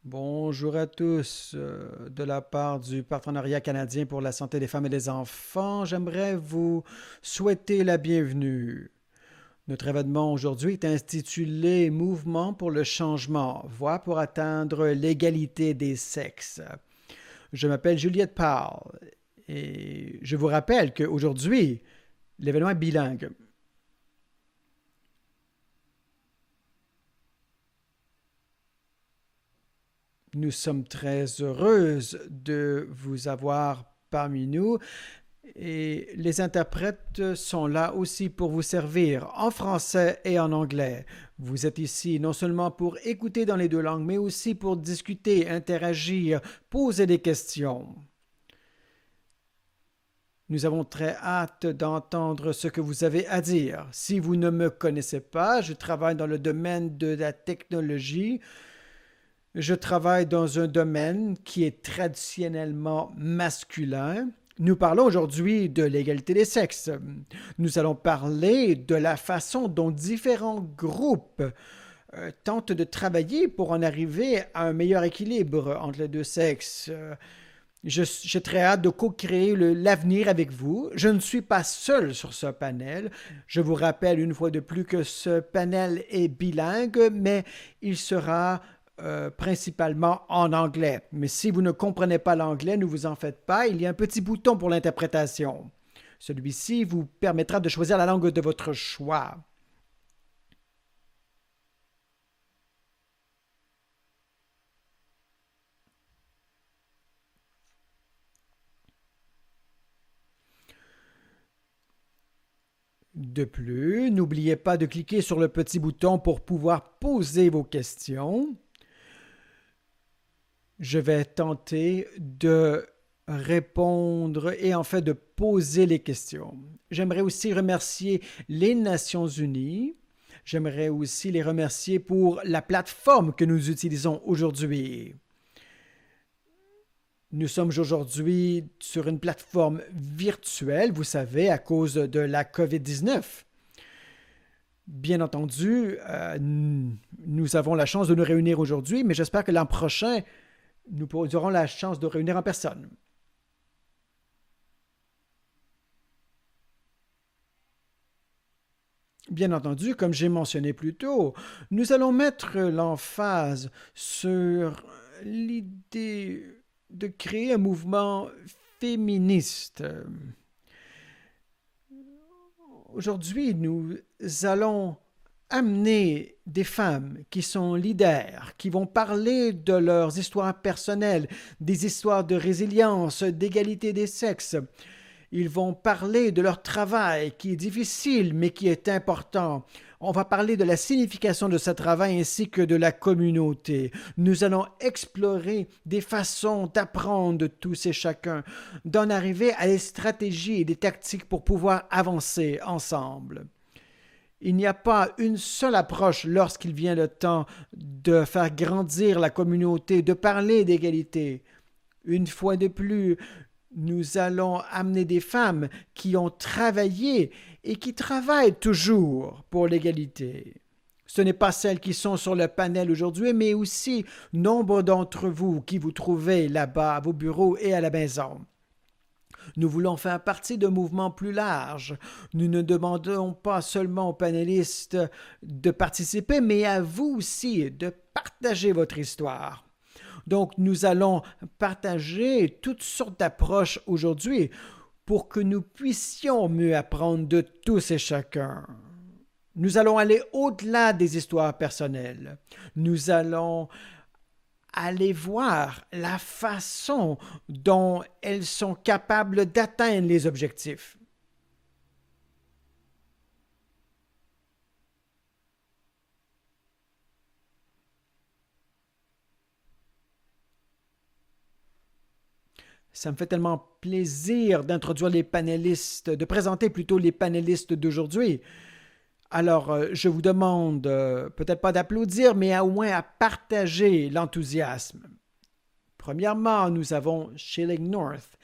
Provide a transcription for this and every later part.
Bonjour à tous. De la part du Partenariat canadien pour la santé des femmes et des enfants, j'aimerais vous souhaiter la bienvenue. Notre événement aujourd'hui est intitulé Mouvement pour le changement, voie pour atteindre l'égalité des sexes. Je m'appelle Juliette Powell et je vous rappelle qu'aujourd'hui, l'événement est bilingue. Nous sommes très heureuses de vous avoir parmi nous et les interprètes sont là aussi pour vous servir en français et en anglais. Vous êtes ici non seulement pour écouter dans les deux langues, mais aussi pour discuter, interagir, poser des questions. Nous avons très hâte d'entendre ce que vous avez à dire. Si vous ne me connaissez pas, je travaille dans le domaine de la technologie. Je travaille dans un domaine qui est traditionnellement masculin. Nous parlons aujourd'hui de l'égalité des sexes. Nous allons parler de la façon dont différents groupes tentent de travailler pour en arriver à un meilleur équilibre entre les deux sexes. J'ai très hâte de co-créer l'avenir avec vous. Je ne suis pas seul sur ce panel. Je vous rappelle une fois de plus que ce panel est bilingue, mais il sera principalement en anglais. Mais si vous ne comprenez pas l'anglais, ne vous en faites pas. Il y a un petit bouton pour l'interprétation. Celui-ci vous permettra de choisir la langue de votre choix. De plus, n'oubliez pas de cliquer sur le petit bouton pour pouvoir poser vos questions. Je vais tenter de répondre et en fait de poser les questions. J'aimerais aussi remercier les Nations Unies. J'aimerais aussi les remercier pour la plateforme que nous utilisons aujourd'hui. Nous sommes aujourd'hui sur une plateforme virtuelle, vous savez, à cause de la COVID-19. Bien entendu, nous avons la chance de nous réunir aujourd'hui, mais j'espère que l'an prochain, nous aurons la chance de réunir en personne. Bien entendu, comme j'ai mentionné plus tôt, nous allons mettre l'emphase sur l'idée de créer un mouvement féministe. Aujourd'hui, nous allons amener des femmes qui sont leaders, qui vont parler de leurs histoires personnelles, des histoires de résilience, d'égalité des sexes. Ils vont parler de leur travail qui est difficile mais qui est important. On va parler de la signification de ce travail ainsi que de la communauté. Nous allons explorer des façons d'apprendre de tous et chacun, d'en arriver à des stratégies et des tactiques pour pouvoir avancer ensemble. Il n'y a pas une seule approche lorsqu'il vient le temps de faire grandir la communauté, de parler d'égalité. Une fois de plus, nous allons amener des femmes qui ont travaillé et qui travaillent toujours pour l'égalité. Ce n'est pas celles qui sont sur le panel aujourd'hui, mais aussi nombre d'entre vous qui vous trouvez là-bas à vos bureaux et à la maison. Nous voulons faire partie d'un mouvement plus large. Nous ne demandons pas seulement aux panélistes de participer, mais à vous aussi de partager votre histoire. Donc, nous allons partager toutes sortes d'approches aujourd'hui pour que nous puissions mieux apprendre de tous et chacun. Nous allons aller au-delà des histoires personnelles. Nous allons aller voir la façon dont elles sont capables d'atteindre les objectifs. Ça me fait tellement plaisir d'introduire les panélistes, de présenter plutôt les panélistes d'aujourd'hui. Alors, je vous demande peut-être pas d'applaudir, mais au moins à partager l'enthousiasme. Premièrement, nous avons Shilling North.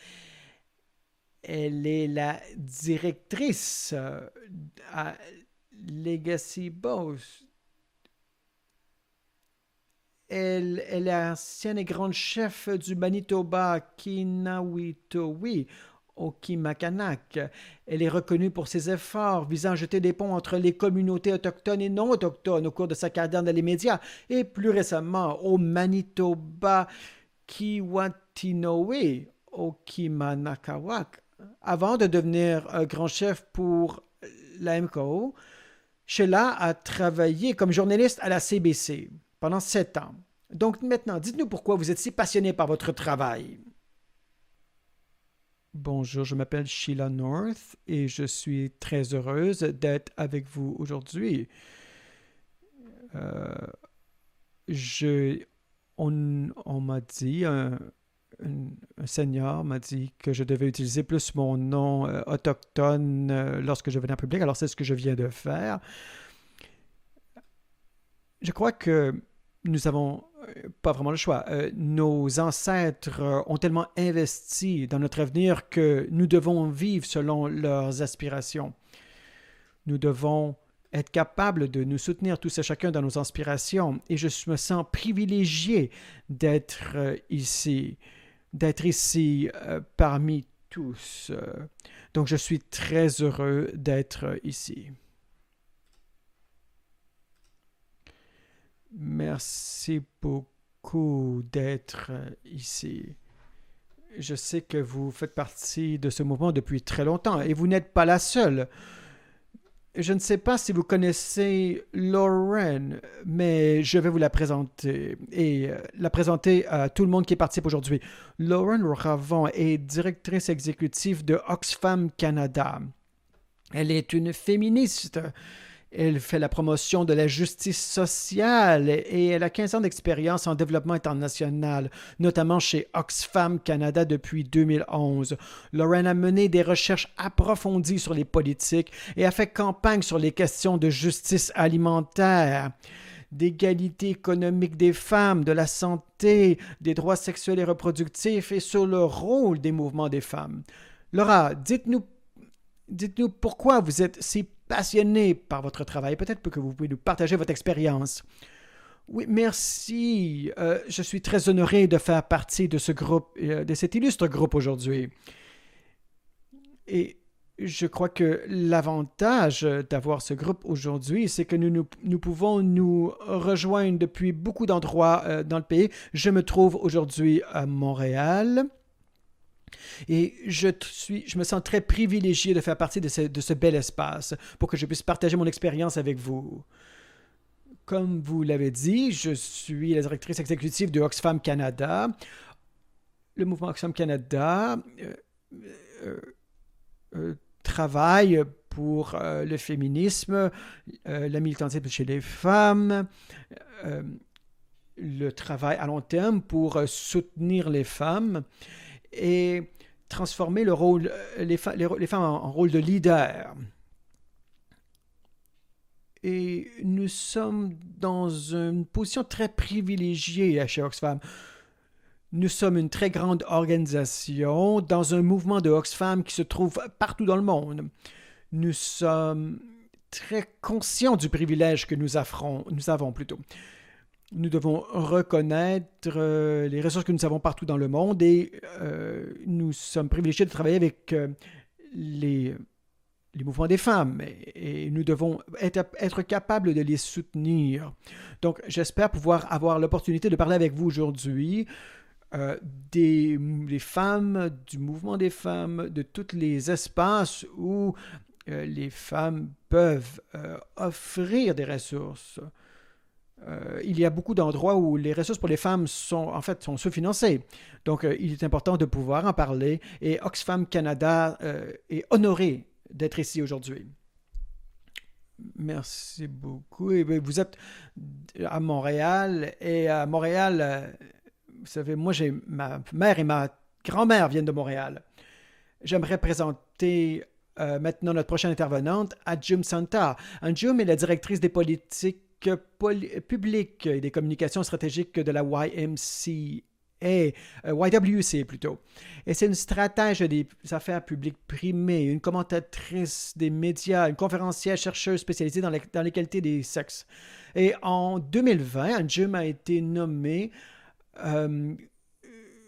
Elle est la directrice à Legacy Boss. Elle est ancienne et grande chef du Manitoba Kinawitowi au Kimakanak. Elle est reconnue pour ses efforts visant à jeter des ponts entre les communautés autochtones et non autochtones au cours de sa carrière dans les médias et plus récemment au Manitoba Kiwatinowe au Kimanakawak. Avant de devenir un grand chef pour la MKO, Sheila a travaillé comme journaliste à la CBC pendant 7 ans. Donc maintenant, dites-nous pourquoi vous êtes si passionné par votre travail. Bonjour, je m'appelle Sheila North et je suis très heureuse d'être avec vous aujourd'hui. Euh, on m'a dit, un seigneur m'a dit que je devais utiliser plus mon nom autochtone lorsque je venais en public, alors c'est ce que je viens de faire. Je crois que nous avons pas vraiment le choix. Nos ancêtres ont tellement investi dans notre avenir que nous devons vivre selon leurs aspirations. Nous devons être capables de nous soutenir tous et chacun dans nos aspirations. Et je me sens privilégié d'être ici parmi tous. Donc je suis très heureux d'être ici. Merci beaucoup d'être ici. Je sais que vous faites partie de ce mouvement depuis très longtemps et vous n'êtes pas la seule. Je ne sais pas si vous connaissez Lauren, mais je vais vous la présenter et la présenter à tout le monde qui participe aujourd'hui. Lauren Ravon est directrice exécutive de Oxfam Canada. Elle est une féministe. Elle fait la promotion de la justice sociale et elle a 15 ans d'expérience en développement international, notamment chez Oxfam Canada depuis 2011. Lauren a mené des recherches approfondies sur les politiques et a fait campagne sur les questions de justice alimentaire, d'égalité économique des femmes, de la santé, des droits sexuels et reproductifs et sur le rôle des mouvements des femmes. Laura, dites-nous pourquoi vous êtes si passionné par votre travail. Peut-être que vous pouvez nous partager votre expérience. Oui, merci. Je suis très honoré de faire partie de ce groupe, de cet illustre groupe aujourd'hui. Et je crois que l'avantage d'avoir ce groupe aujourd'hui, c'est que nous pouvons nous rejoindre depuis beaucoup d'endroits dans le pays. Je me trouve aujourd'hui à Montréal. Et je me sens très privilégié de faire partie de ce bel espace pour que je puisse partager mon expérience avec vous. Comme vous l'avez dit, je suis la directrice exécutive de Oxfam Canada. Le mouvement Oxfam Canada travaille pour le féminisme, la militantisme chez les femmes, le travail à long terme pour soutenir les femmes et transformer les femmes en rôle de leader. Et nous sommes dans une position très privilégiée chez Oxfam. Nous sommes une très grande organisation dans un mouvement de Oxfam qui se trouve partout dans le monde. Nous sommes très conscients du privilège que nous avons plutôt. Nous devons reconnaître les ressources que nous avons partout dans le monde et nous sommes privilégiés de travailler avec les mouvements des femmes et nous devons être capables de les soutenir. Donc, j'espère pouvoir avoir l'opportunité de parler avec vous aujourd'hui des femmes, du mouvement des femmes, de tous les espaces où les femmes peuvent offrir des ressources. Il y a beaucoup d'endroits où les ressources pour les femmes sont sous-financées. Donc, il est important de pouvoir en parler et Oxfam Canada est honoré d'être ici aujourd'hui. Merci beaucoup. Et bien, vous êtes à Montréal et à Montréal, vous savez, moi, ma mère et ma grand-mère viennent de Montréal. J'aimerais présenter maintenant notre prochaine intervenante, Anjum Santa. Anjum est la directrice des politiques publiques et des communications stratégiques de la YMCA. YWC plutôt. Et c'est une stratège des affaires publiques primées, une commentatrice des médias, une conférencière chercheuse spécialisée dans l'égalité des sexes. Et en 2020, Anjum a été nommée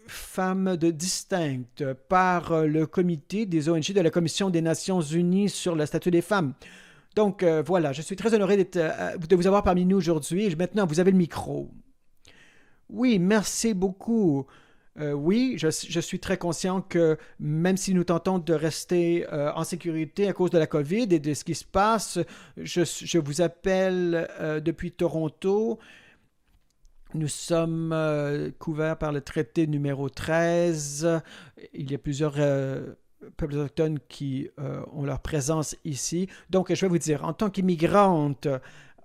femme distincte par le comité des ONG de la Commission des Nations Unies sur le statut des femmes. Donc voilà, je suis très honoré de vous avoir parmi nous aujourd'hui. Maintenant, vous avez le micro. Oui, merci beaucoup. Oui, je suis très conscient que même si nous tentons de rester en sécurité à cause de la COVID et de ce qui se passe, je vous appelle depuis Toronto. Nous sommes couverts par le traité numéro 13. Il y a plusieurs peuples autochtones qui ont leur présence ici. Donc, je vais vous dire, en tant qu'immigrante,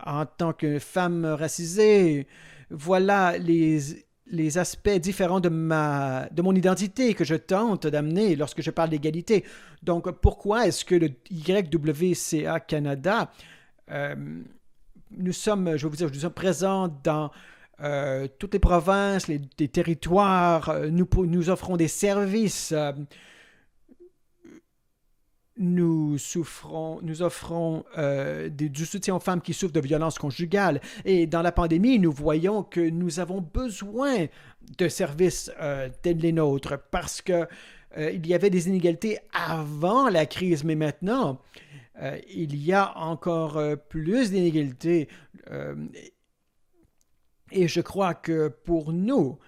en tant que femme racisée, voilà les aspects différents de mon identité que je tente d'amener lorsque je parle d'égalité. Donc, pourquoi est-ce que le YWCA Canada, nous sommes présents dans toutes les provinces, les territoires, nous offrons des services, nous offrons du soutien aux femmes qui souffrent de violences conjugales. Et dans la pandémie, nous voyons que nous avons besoin de services tels les nôtres parce que il y avait des inégalités avant la crise, mais maintenant, il y a encore plus d'inégalités. Et je crois que pour nous,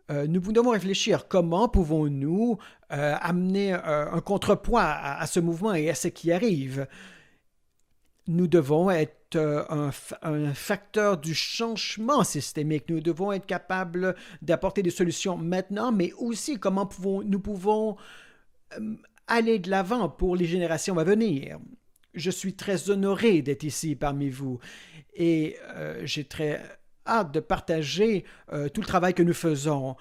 nous devons réfléchir comment pouvons-nous amener un contrepoids à ce mouvement et à ce qui arrive. Nous devons être un facteur du changement systémique. Nous devons être capables d'apporter des solutions maintenant, mais aussi comment nous pouvons aller de l'avant pour les générations à venir. Je suis très honoré d'être ici parmi vous et j'ai très hâte de partager tout le travail que nous faisons,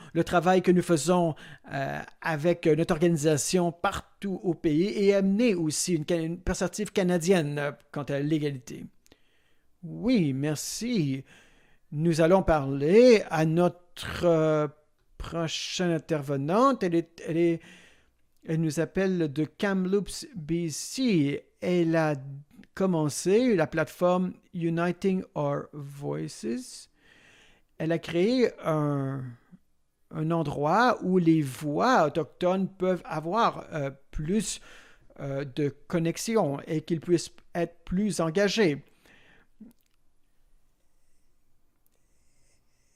avec notre organisation partout au pays et amener aussi une perspective canadienne quant à l'égalité. Oui, merci. Nous allons parler à notre prochaine intervenante. Elle nous appelle de Kamloops, BC. Elle a commencé la plateforme Uniting Our Voices. Elle a créé un endroit où les voix autochtones peuvent avoir plus de connexion et qu'ils puissent être plus engagés.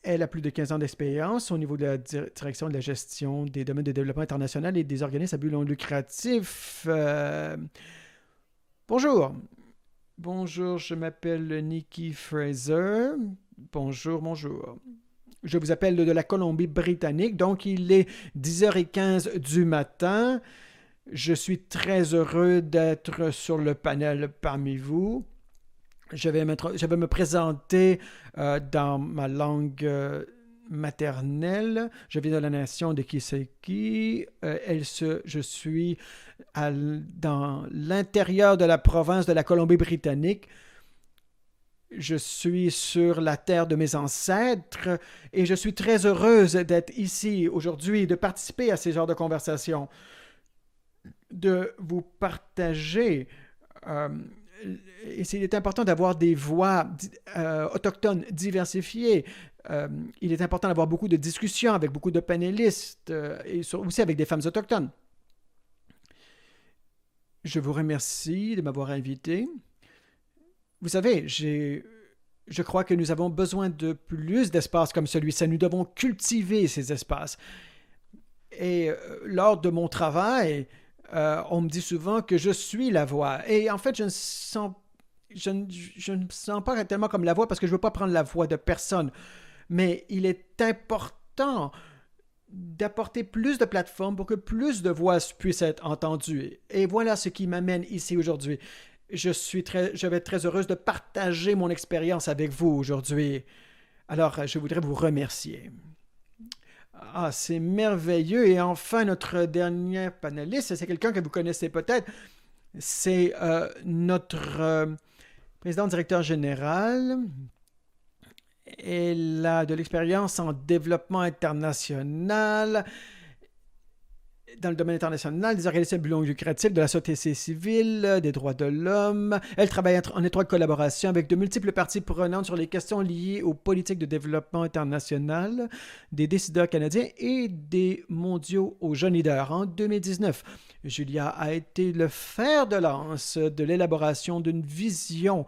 Elle a plus de 15 ans d'expérience au niveau de la direction de la gestion des domaines de développement international et des organismes à but non lucratif. Bonjour. Bonjour, je m'appelle Nikki Fraser. Bonjour. Je vous appelle de la Colombie-Britannique, donc il est 10h15 du matin. Je suis très heureux d'être sur le panel parmi vous. Je vais me présenter dans ma langue maternelle. Je viens de la nation de Kiseki. Je suis dans l'intérieur de la province de la Colombie-Britannique. Je suis sur la terre de mes ancêtres et je suis très heureuse d'être ici aujourd'hui, de participer à ces genres de conversations, de vous partager. Et il est important d'avoir des voix autochtones diversifiées. Il est important d'avoir beaucoup de discussions avec beaucoup de panélistes et aussi avec des femmes autochtones. Je vous remercie de m'avoir invité. Vous savez, je crois que nous avons besoin de plus d'espaces comme celui-ci. Nous devons cultiver ces espaces. Et lors de mon travail, on me dit souvent que je suis la voix. Et en fait, je ne me sens pas tellement comme la voix parce que je ne veux pas prendre la voix de personne. Mais il est important d'apporter plus de plateformes pour que plus de voix puissent être entendues. Et voilà ce qui m'amène ici aujourd'hui. Je vais être très heureuse de partager mon expérience avec vous aujourd'hui. Alors, je voudrais vous remercier. Ah, c'est merveilleux. Et enfin, notre dernier panéliste, c'est quelqu'un que vous connaissez peut-être. C'est notre président directeur général. Elle a de l'expérience en développement international, dans le domaine international, des organisations non lucratives, de la société civile, des droits de l'homme. Elle travaille en étroite collaboration avec de multiples parties prenantes sur les questions liées aux politiques de développement international, des décideurs canadiens et des mondiaux aux jeunes leaders. En 2019, Julia a été le fer de lance de l'élaboration d'une vision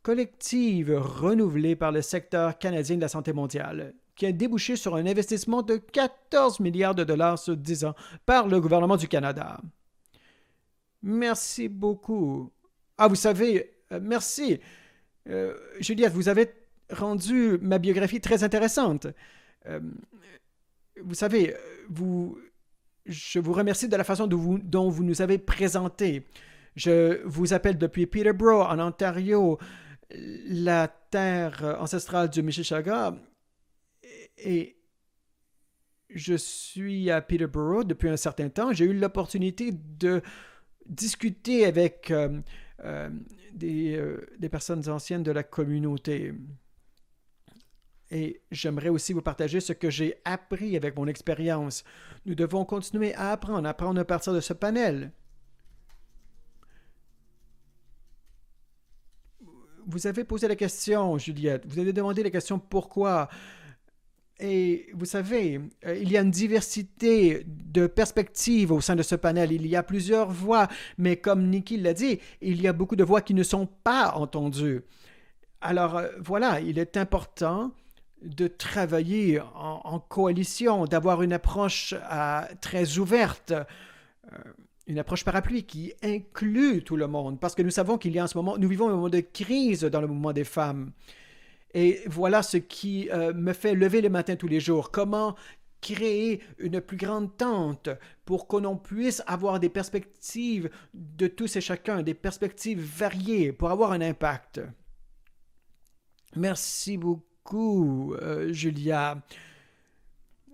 collective renouvelée par le secteur canadien de la santé mondiale, qui a débouché sur un investissement de 14 milliards de dollars sur 10 ans par le gouvernement du Canada. Merci beaucoup. Ah, vous savez, merci. Juliette, vous avez rendu ma biographie très intéressante. Euh, vous savez, je vous remercie de la façon dont vous nous avez présenté. Je vous appelle depuis Peterborough, en Ontario, la terre ancestrale du Mississauga, et je suis à Peterborough depuis un certain temps. J'ai eu l'opportunité de discuter avec des personnes anciennes de la communauté. Et j'aimerais aussi vous partager ce que j'ai appris avec mon expérience. Nous devons continuer à apprendre à partir de ce panel. Vous avez posé la question, Juliette. Vous avez demandé la question pourquoi. Et vous savez, il y a une diversité de perspectives au sein de ce panel. Il y a plusieurs voix, mais comme Nikki l'a dit, il y a beaucoup de voix qui ne sont pas entendues. Alors voilà, il est important de travailler en coalition, d'avoir une approche très ouverte, une approche parapluie qui inclut tout le monde, parce que nous savons qu'il y a en ce moment, nous vivons un moment de crise dans le mouvement des femmes. Et voilà ce qui me fait lever le matin tous les jours. Comment créer une plus grande tente pour que l'on puisse avoir des perspectives de tous et chacun, des perspectives variées pour avoir un impact. Merci beaucoup, Julia.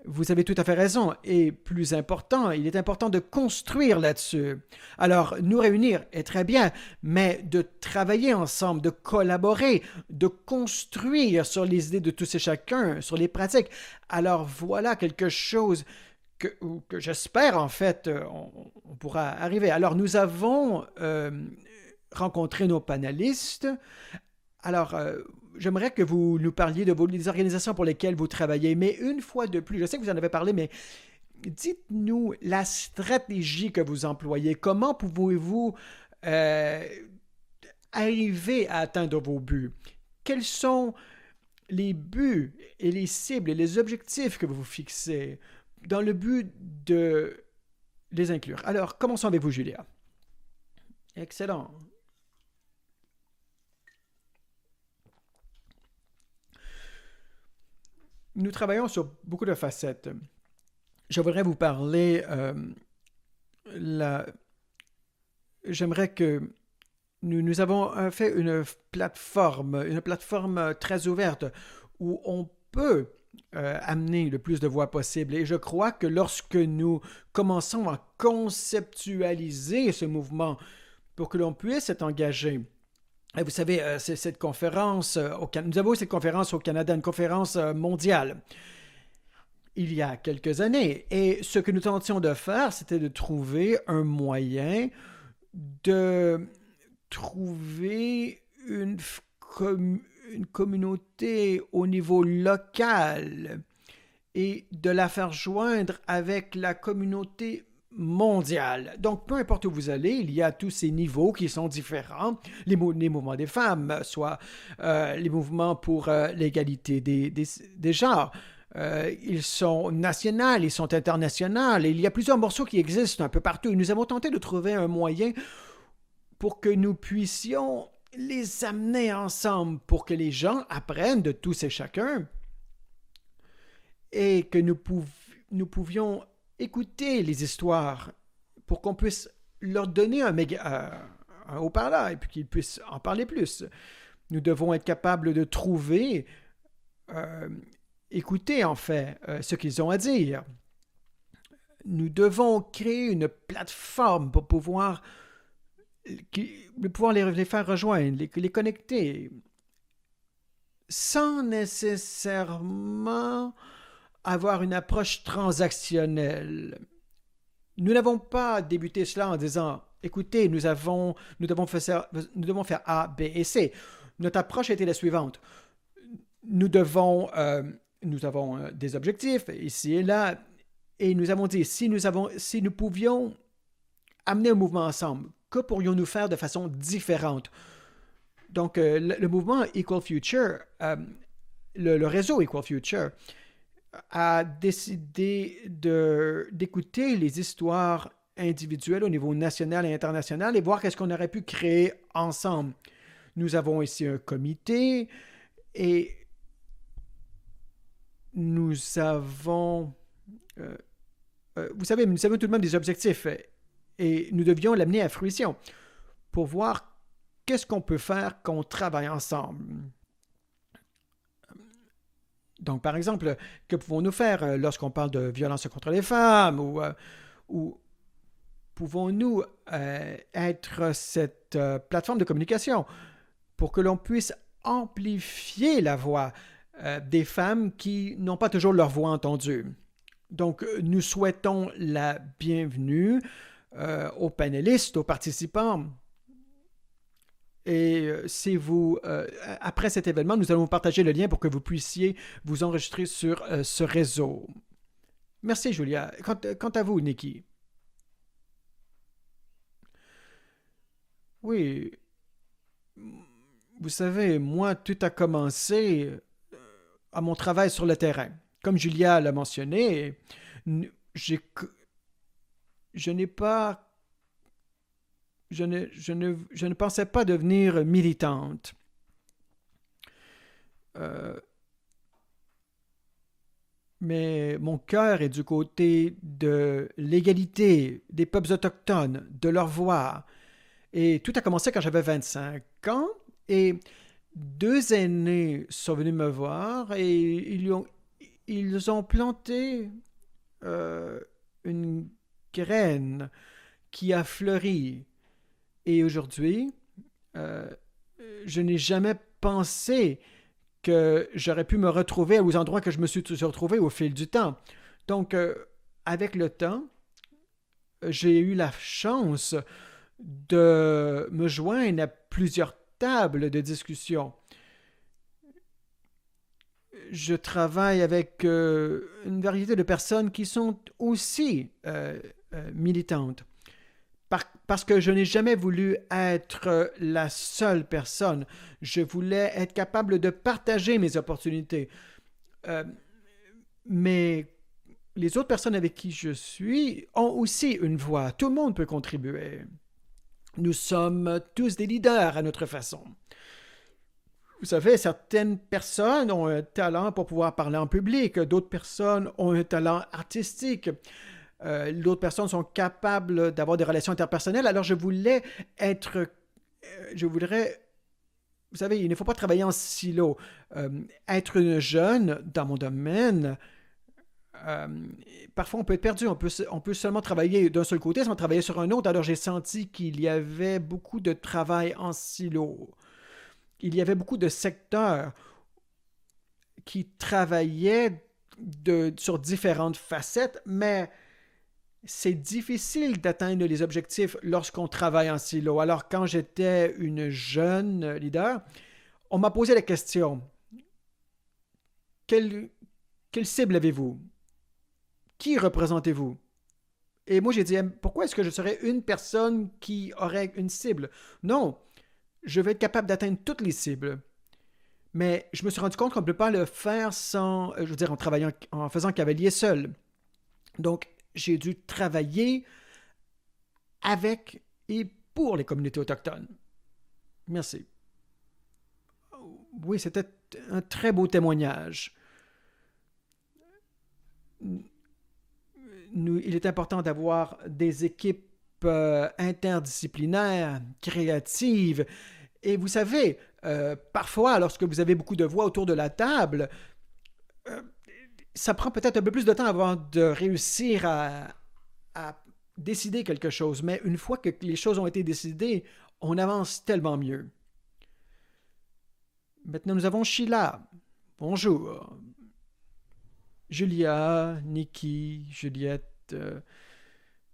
Vous avez tout à fait raison. Et plus important, il est important de construire là-dessus. Alors, nous réunir est très bien, mais de travailler ensemble, de collaborer, de construire sur les idées de tous et chacun, sur les pratiques. Alors, voilà quelque chose que j'espère, en fait, on pourra arriver. Alors, nous avons rencontré nos panélistes. Alors, j'aimerais que vous nous parliez des organisations pour lesquelles vous travaillez, mais une fois de plus, je sais que vous en avez parlé, mais dites-nous la stratégie que vous employez. Comment pouvez-vous arriver à atteindre vos buts? Quels sont les buts et les cibles et les objectifs que vous vous fixez dans le but de les inclure? Alors, commençons avec vous, Julia. Excellent. Nous travaillons sur beaucoup de facettes. Je voudrais vous parler. J'aimerais que nous avons fait une plateforme très ouverte où on peut amener le plus de voix possible. Et je crois que lorsque nous commençons à conceptualiser ce mouvement pour que l'on puisse être engagé, et vous savez, c'est cette conférence, nous avons eu cette conférence au Canada, une conférence mondiale, il y a quelques années. Et ce que nous tentions de faire, c'était de trouver un moyen de trouver une communauté au niveau local et de la faire joindre avec la communauté mondiale. Donc, peu importe où vous allez, il y a tous ces niveaux qui sont différents. Les mouvements des femmes, soit les mouvements pour l'égalité des genres. Ils sont nationaux, ils sont internationaux. Il y a plusieurs morceaux qui existent un peu partout. Nous avons tenté de trouver un moyen pour que nous puissions les amener ensemble, pour que les gens apprennent de tous et chacun et que nous pouvions écouter les histoires pour qu'on puisse leur donner un haut-parleur et puis qu'ils puissent en parler plus. Nous devons être capables de trouver, écouter en fait ce qu'ils ont à dire. Nous devons créer une plateforme pour pouvoir les faire rejoindre, les connecter. sans nécessairement avoir une approche transactionnelle. Nous n'avons pas débuté cela en disant, écoutez, nous devons faire A, B et C. Notre approche a été la suivante. Nous avons des objectifs ici et là, et nous avons dit, si nous pouvions amener un mouvement ensemble, que pourrions-nous faire de façon différente? Donc, le mouvement Equal Future, le réseau Equal Future, a décidé d'écouter les histoires individuelles au niveau national et international et voir qu'est-ce qu'on aurait pu créer ensemble. Nous avons ici un comité et nous avons, vous savez, nous avons tout de même des objectifs et nous devions l'amener à fruition pour voir qu'est-ce qu'on peut faire quand on travaille ensemble. Donc, par exemple, que pouvons-nous faire lorsqu'on parle de violence contre les femmes ou pouvons-nous être cette plateforme de communication pour que l'on puisse amplifier la voix des femmes qui n'ont pas toujours leur voix entendue. Donc, nous souhaitons la bienvenue aux panélistes, aux participants. Et si vous, après cet événement, nous allons vous partager le lien pour que vous puissiez vous enregistrer sur ce réseau. Merci, Julia. Quant à vous, Nikki. Oui, vous savez, moi, tout a commencé à mon travail sur le terrain. Comme Julia l'a mentionné, j'ai, je n'ai pas, je ne pensais pas devenir militante. Mais mon cœur est du côté de l'égalité des peuples autochtones, de leur voix. Et tout a commencé quand j'avais 25 ans. Et deux aînés sont venus me voir et ils ont planté une graine qui a fleuri. Et aujourd'hui, euh, je n'ai jamais pensé que j'aurais pu me retrouver aux endroits que je me suis retrouvé au fil du temps. Donc, avec le temps, j'ai eu la chance de me joindre à plusieurs tables de discussion. Je travaille avec une variété de personnes qui sont aussi militantes. Parce que je n'ai jamais voulu être la seule personne. Je voulais être capable de partager mes opportunités. Euh, mais les autres personnes avec qui je suis ont aussi une voix. Tout le monde peut contribuer. Nous sommes tous des leaders à notre façon. Vous savez, certaines personnes ont un talent pour pouvoir parler en public, d'autres personnes ont un talent artistique, d'autres personnes sont capables d'avoir des relations interpersonnelles. Alors je voudrais, vous savez, il ne faut pas travailler en silo. Être une jeune dans mon domaine, euh, parfois on peut être perdu, on peut seulement travailler d'un seul côté sans travailler sur un autre. Alors j'ai senti qu'il y avait beaucoup de travail en silo. Il y avait beaucoup de secteurs qui travaillaient sur différentes facettes, mais c'est difficile d'atteindre les objectifs lorsqu'on travaille en silo. Alors, quand j'étais une jeune leader, on m'a posé la question, quelle cible avez-vous? Qui représentez-vous? Et moi, j'ai dit, pourquoi est-ce que je serais une personne qui aurait une cible? Non, je vais être capable d'atteindre toutes les cibles. Mais je me suis rendu compte qu'on ne peut pas le faire sans, je veux dire, en faisant cavalier seul. Donc, j'ai dû travailler avec et pour les communautés autochtones. Merci. Oui, c'était un très beau témoignage. Il est important d'avoir des équipes interdisciplinaires, créatives. Et vous savez, parfois, lorsque vous avez beaucoup de voix autour de la table, ça prend peut-être un peu plus de temps avant de réussir à décider quelque chose. Mais une fois que les choses ont été décidées, on avance tellement mieux. Maintenant, nous avons Sheila. Bonjour. Julia, Nikki, Juliette.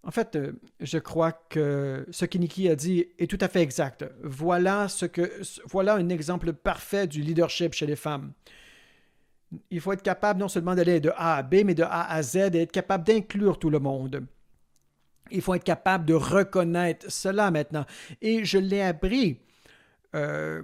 En fait, je crois que ce que Nikki a dit est tout à fait exact. Voilà un exemple parfait du leadership chez les femmes. Il faut être capable non seulement d'aller de A à B, mais de A à Z et être capable d'inclure tout le monde. Il faut être capable de reconnaître cela maintenant. Et je l'ai appris de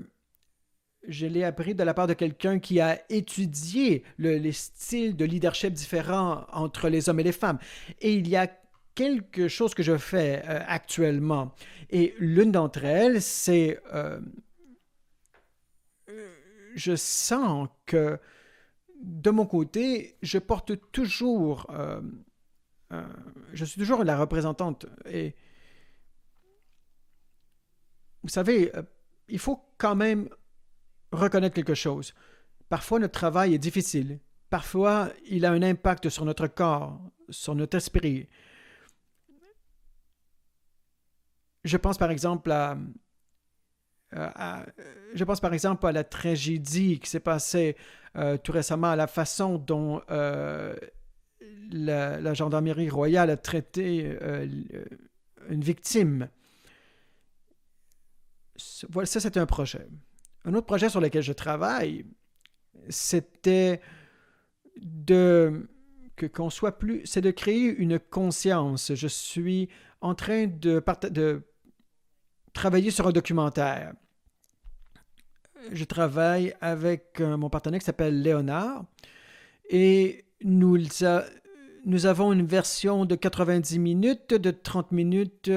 la part de quelqu'un qui a étudié les styles de leadership différents entre les hommes et les femmes. Et il y a quelque chose que je fais actuellement. Et l'une d'entre elles, c'est je sens que de mon côté, je suis toujours la représentante. Et vous savez, il faut quand même reconnaître quelque chose. Parfois, notre travail est difficile. Parfois, il a un impact sur notre corps, sur notre esprit. Je pense par exemple je pense par exemple à la tragédie qui s'est passée tout récemment, à la façon dont la gendarmerie royale a traité une victime. Voilà, ça, c'est un projet. Un autre projet sur lequel je travaille, c'était c'est de créer une conscience. Je suis en train de travailler sur un documentaire. Je travaille avec mon partenaire qui s'appelle Léonard et nous avons une version de 90 minutes, de 30 minutes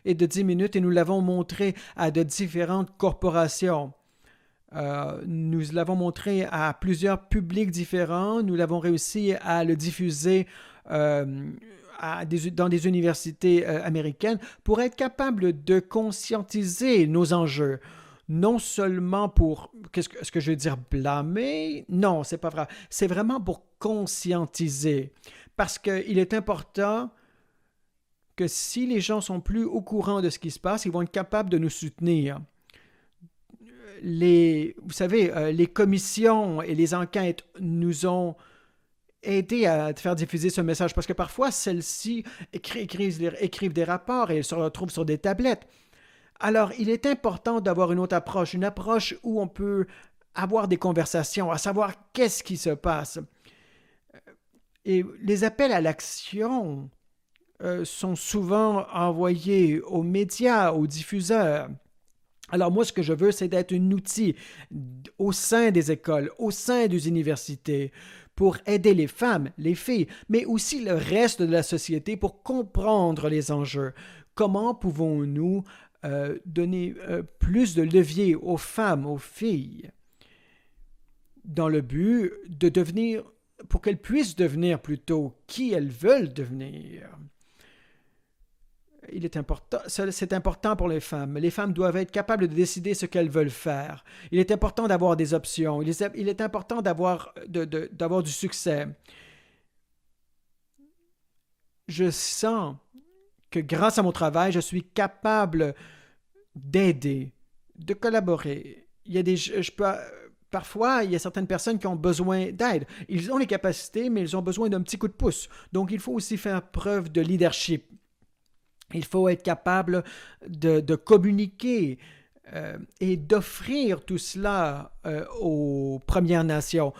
et de 10 minutes et nous l'avons montré à de différentes corporations. Nous l'avons montré à plusieurs publics différents. Nous l'avons réussi à le diffuser dans des universités américaines pour être capable de conscientiser nos enjeux. Non seulement pour, est-ce que je veux dire blâmer? Non, c'est pas vrai. C'est vraiment pour conscientiser. Parce qu'il est important que si les gens sont plus au courant de ce qui se passe, ils vont être capables de nous soutenir. Vous savez, les commissions et les enquêtes nous ont aidé à faire diffuser ce message parce que parfois, celles-ci écrivent des rapports et elles se retrouvent sur des tablettes. Alors, il est important d'avoir une approche où on peut avoir des conversations, à savoir qu'est-ce qui se passe. Et les appels à l'action sont souvent envoyés aux médias, aux diffuseurs. Alors moi, ce que je veux, c'est d'être un outil au sein des écoles, au sein des universités, pour aider les femmes, les filles, mais aussi le reste de la société pour comprendre les enjeux. Comment pouvons-nous donner plus de levier aux femmes, aux filles, dans le but pour qu'elles puissent devenir plutôt qui elles veulent devenir? C'est important pour les femmes. Les femmes doivent être capables de décider ce qu'elles veulent faire. Il est important d'avoir des options. Il est important d'avoir du succès. Je sens que grâce à mon travail, je suis capable d'aider, de collaborer. Parfois, il y a certaines personnes qui ont besoin d'aide. Ils ont les capacités, mais ils ont besoin d'un petit coup de pouce. Donc, il faut aussi faire preuve de leadership. Il faut être capable de communiquer et d'offrir tout cela aux Premières Nations.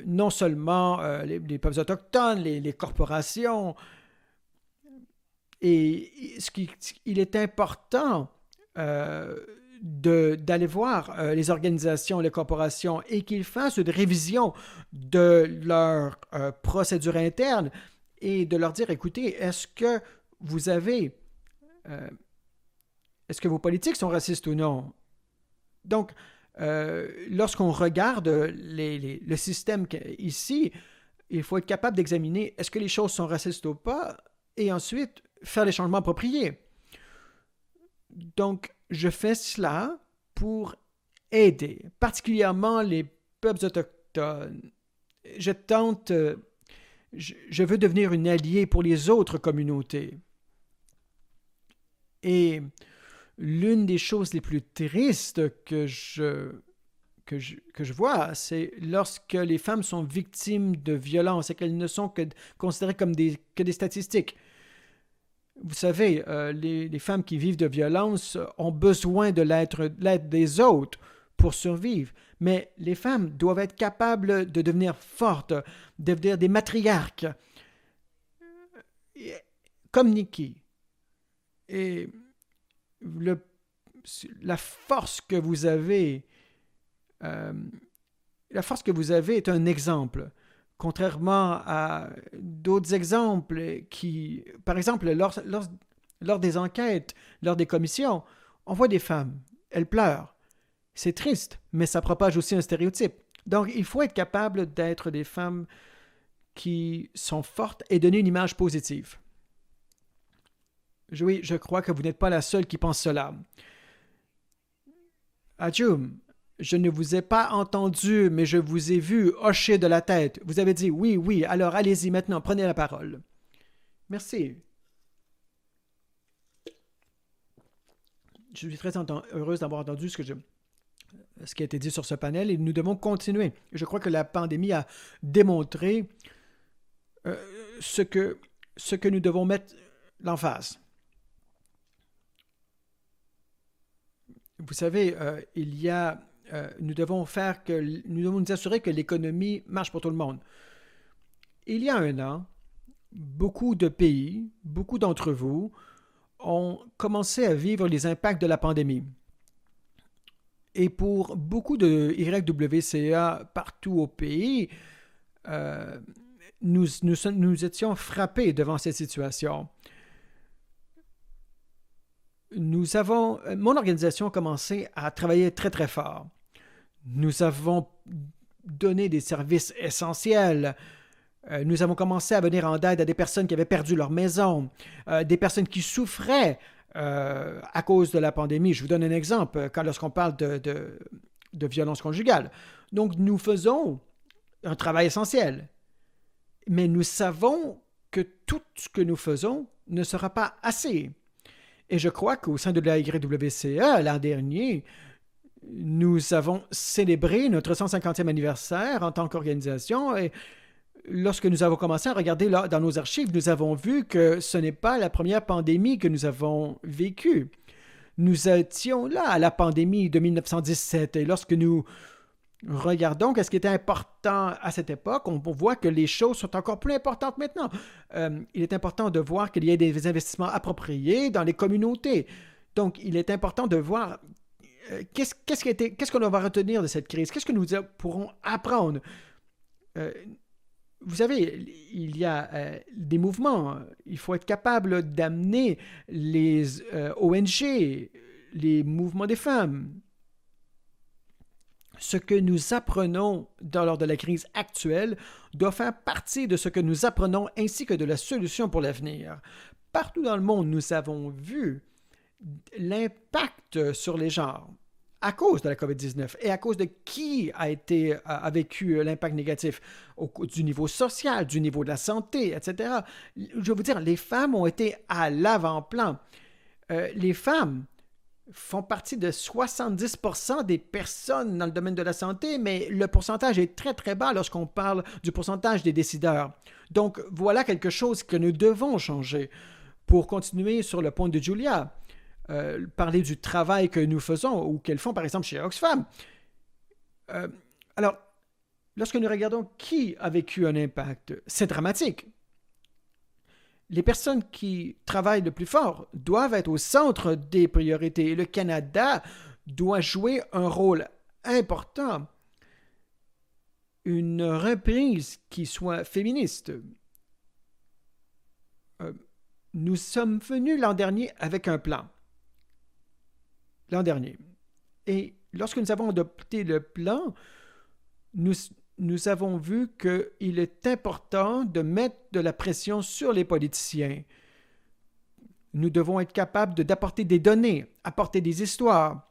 Non seulement les peuples autochtones, les corporations. Et il est important d'aller voir les organisations, les corporations et qu'ils fassent une révision de leur procédure interne et de leur dire, écoutez, est-ce que vos politiques sont racistes ou non? Donc, lorsqu'on regarde le système ici, il faut être capable d'examiner est-ce que les choses sont racistes ou pas et ensuite faire les changements appropriés. Donc, je fais cela pour aider, particulièrement les peuples autochtones. Je veux devenir une alliée pour les autres communautés. Et l'une des choses les plus tristes que je que je vois, c'est lorsque les femmes sont victimes de violences et qu'elles ne sont que considérées comme que des statistiques. Vous savez, les femmes qui vivent de violences ont besoin de l'aide des autres pour survivre. Mais les femmes doivent être capables de devenir fortes, de devenir des matriarques, comme Nikki. Et le, la force que vous avez, euh, la force que vous avez est un exemple. Contrairement à d'autres exemples qui, par exemple, lors des enquêtes, lors des commissions, on voit des femmes, elles pleurent. C'est triste, mais ça propage aussi un stéréotype. Donc, il faut être capable d'être des femmes qui sont fortes et donner une image positive. Oui, je crois que vous n'êtes pas la seule qui pense cela. Adjum, je ne vous ai pas entendu, mais je vous ai vu hocher de la tête. Vous avez dit oui, oui, alors allez-y maintenant, prenez la parole. Merci. Je suis très heureuse d'avoir entendu ce qui a été dit sur ce panel et nous devons continuer. Je crois que la pandémie a démontré ce que nous devons mettre l'emphase. Vous savez, nous devons nous assurer que l'économie marche pour tout le monde. Il y a un an, beaucoup de pays, beaucoup d'entre vous ont commencé à vivre les impacts de la pandémie. Et pour beaucoup de YWCA partout au pays, nous étions frappés devant cette situation. Mon organisation a commencé à travailler très, très fort. Nous avons donné des services essentiels. Nous avons commencé à venir en aide à des personnes qui avaient perdu leur maison, des personnes qui souffraient à cause de la pandémie. Je vous donne un exemple lorsqu'on parle de violence conjugale. Donc, nous faisons un travail essentiel. Mais nous savons que tout ce que nous faisons ne sera pas assez. Et je crois qu'au sein de la YWCA, l'an dernier, nous avons célébré notre 150e anniversaire en tant qu'organisation et lorsque nous avons commencé à regarder dans nos archives, nous avons vu que ce n'est pas la première pandémie que nous avons vécue. Nous étions là à la pandémie de 1917 et lorsque nous regardons ce qui était important à cette époque, on voit que les choses sont encore plus importantes maintenant. Il est important de voir qu'il y ait des investissements appropriés dans les communautés. Donc, il est important de voir qu'est-ce qu'on va retenir de cette crise, qu'est-ce que nous pourrons apprendre. Vous savez, il y a des mouvements. Il faut être capable d'amener les ONG, les mouvements des femmes. Ce que nous apprenons lors de la crise actuelle doit faire partie de ce que nous apprenons ainsi que de la solution pour l'avenir. Partout dans le monde, nous avons vu l'impact sur les genres à cause de la COVID-19 et à cause de qui a vécu l'impact négatif du niveau social, du niveau de la santé, etc. Je veux vous dire, les femmes ont été à l'avant-plan. Les femmes font partie de 70% des personnes dans le domaine de la santé, mais le pourcentage est très, très bas lorsqu'on parle du pourcentage des décideurs. Donc, voilà quelque chose que nous devons changer. Pour continuer sur le point de Julia, parler du travail que nous faisons ou qu'elles font, par exemple, chez Oxfam. Alors, lorsque nous regardons qui a vécu un impact, c'est dramatique. Les personnes qui travaillent le plus fort doivent être au centre des priorités. Et le Canada doit jouer un rôle important. Une reprise qui soit féministe. Nous sommes venus l'an dernier avec un plan. L'an dernier. Et lorsque nous avons adopté le plan, nous avons vu qu'il est important de mettre de la pression sur les politiciens. Nous devons être capables d'apporter des données, apporter des histoires.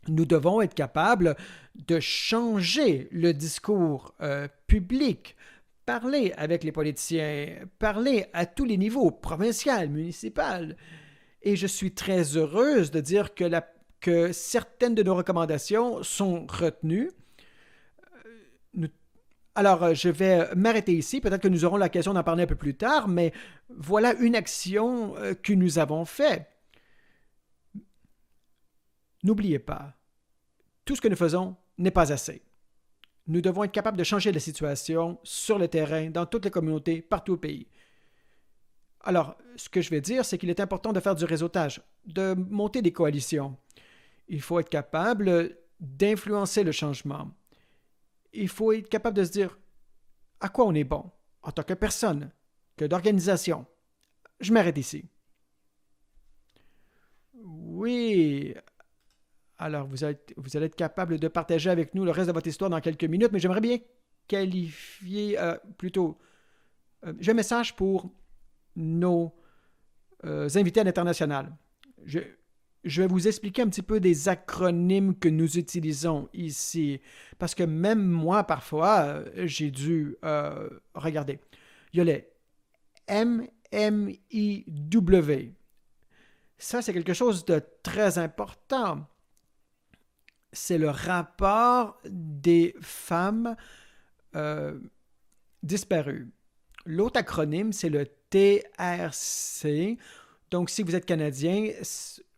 Nous devons être capables de changer le discours public, parler avec les politiciens, parler à tous les niveaux, provincial, municipal. Et je suis très heureuse de dire que certaines de nos recommandations sont retenues. nous- alors, je vais m'arrêter ici. Peut-être que nous aurons l'occasion d'en parler un peu plus tard, mais voilà une action que nous avons faite. N'oubliez pas, tout ce que nous faisons n'est pas assez. Nous devons être capables de changer la situation sur le terrain, dans toutes les communautés, partout au pays. Alors, ce que je vais dire, c'est qu'il est important de faire du réseautage, de monter des coalitions. Il faut être capable d'influencer le changement. Il faut être capable de se dire à quoi on est bon, en tant que personne, que d'organisation. Je m'arrête ici. Oui, alors vous allez être capable de partager avec nous le reste de votre histoire dans quelques minutes, mais j'aimerais bien qualifier plutôt. J'ai un message pour nos invités à l'international. Je vais vous expliquer un petit peu des acronymes que nous utilisons ici, parce que même moi, parfois, j'ai dû regarder. Il y a les MMIW. Ça, c'est quelque chose de très important. C'est le rapport des femmes disparues. L'autre acronyme, c'est le TRC. Donc, si vous êtes Canadien,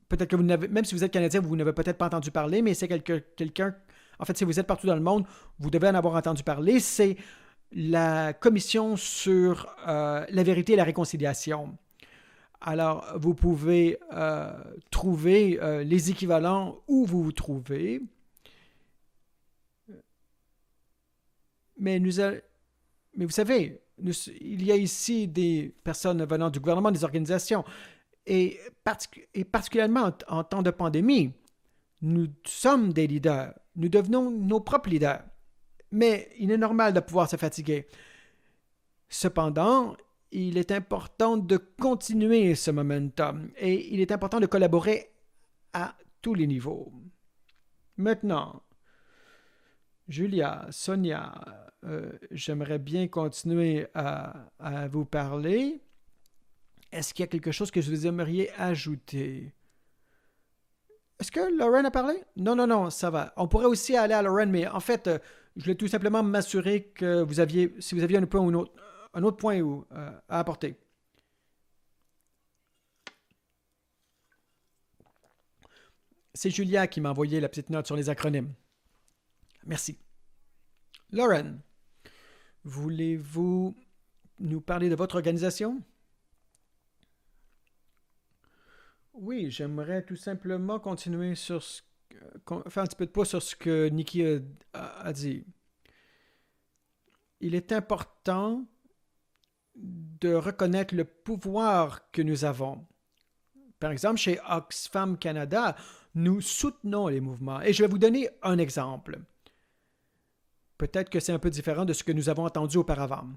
peut-être que vous n'avez, même si vous êtes Canadien, vous n'avez peut-être pas entendu parler, mais c'est quelqu'un, en fait, si vous êtes partout dans le monde, vous devez en avoir entendu parler. C'est la Commission sur la vérité et la réconciliation. Alors, vous pouvez trouver les équivalents où vous vous trouvez. Mais vous savez, il y a ici des personnes venant du gouvernement, des organisations, et particulièrement en temps de pandémie, nous sommes des leaders, nous devenons nos propres leaders. Mais il est normal de pouvoir se fatiguer. Cependant, il est important de continuer ce momentum et il est important de collaborer à tous les niveaux. Maintenant, Julia, Sonia, j'aimerais bien continuer à vous parler. Est-ce qu'il y a quelque chose que vous aimeriez ajouter? Est-ce que Lauren a parlé? Non, non, non, ça va. On pourrait aussi aller à Lauren, mais en fait, je voulais tout simplement m'assurer que si vous aviez un autre point à apporter. C'est Julia qui m'a envoyé la petite note sur les acronymes. Merci. Lauren, voulez-vous nous parler de votre organisation? Oui, j'aimerais tout simplement continuer faire un petit peu de pouce sur ce que Nikki a dit. Il est important de reconnaître le pouvoir que nous avons. Par exemple, chez Oxfam Canada, nous soutenons les mouvements. Et je vais vous donner un exemple. Peut-être que c'est un peu différent de ce que nous avons entendu auparavant.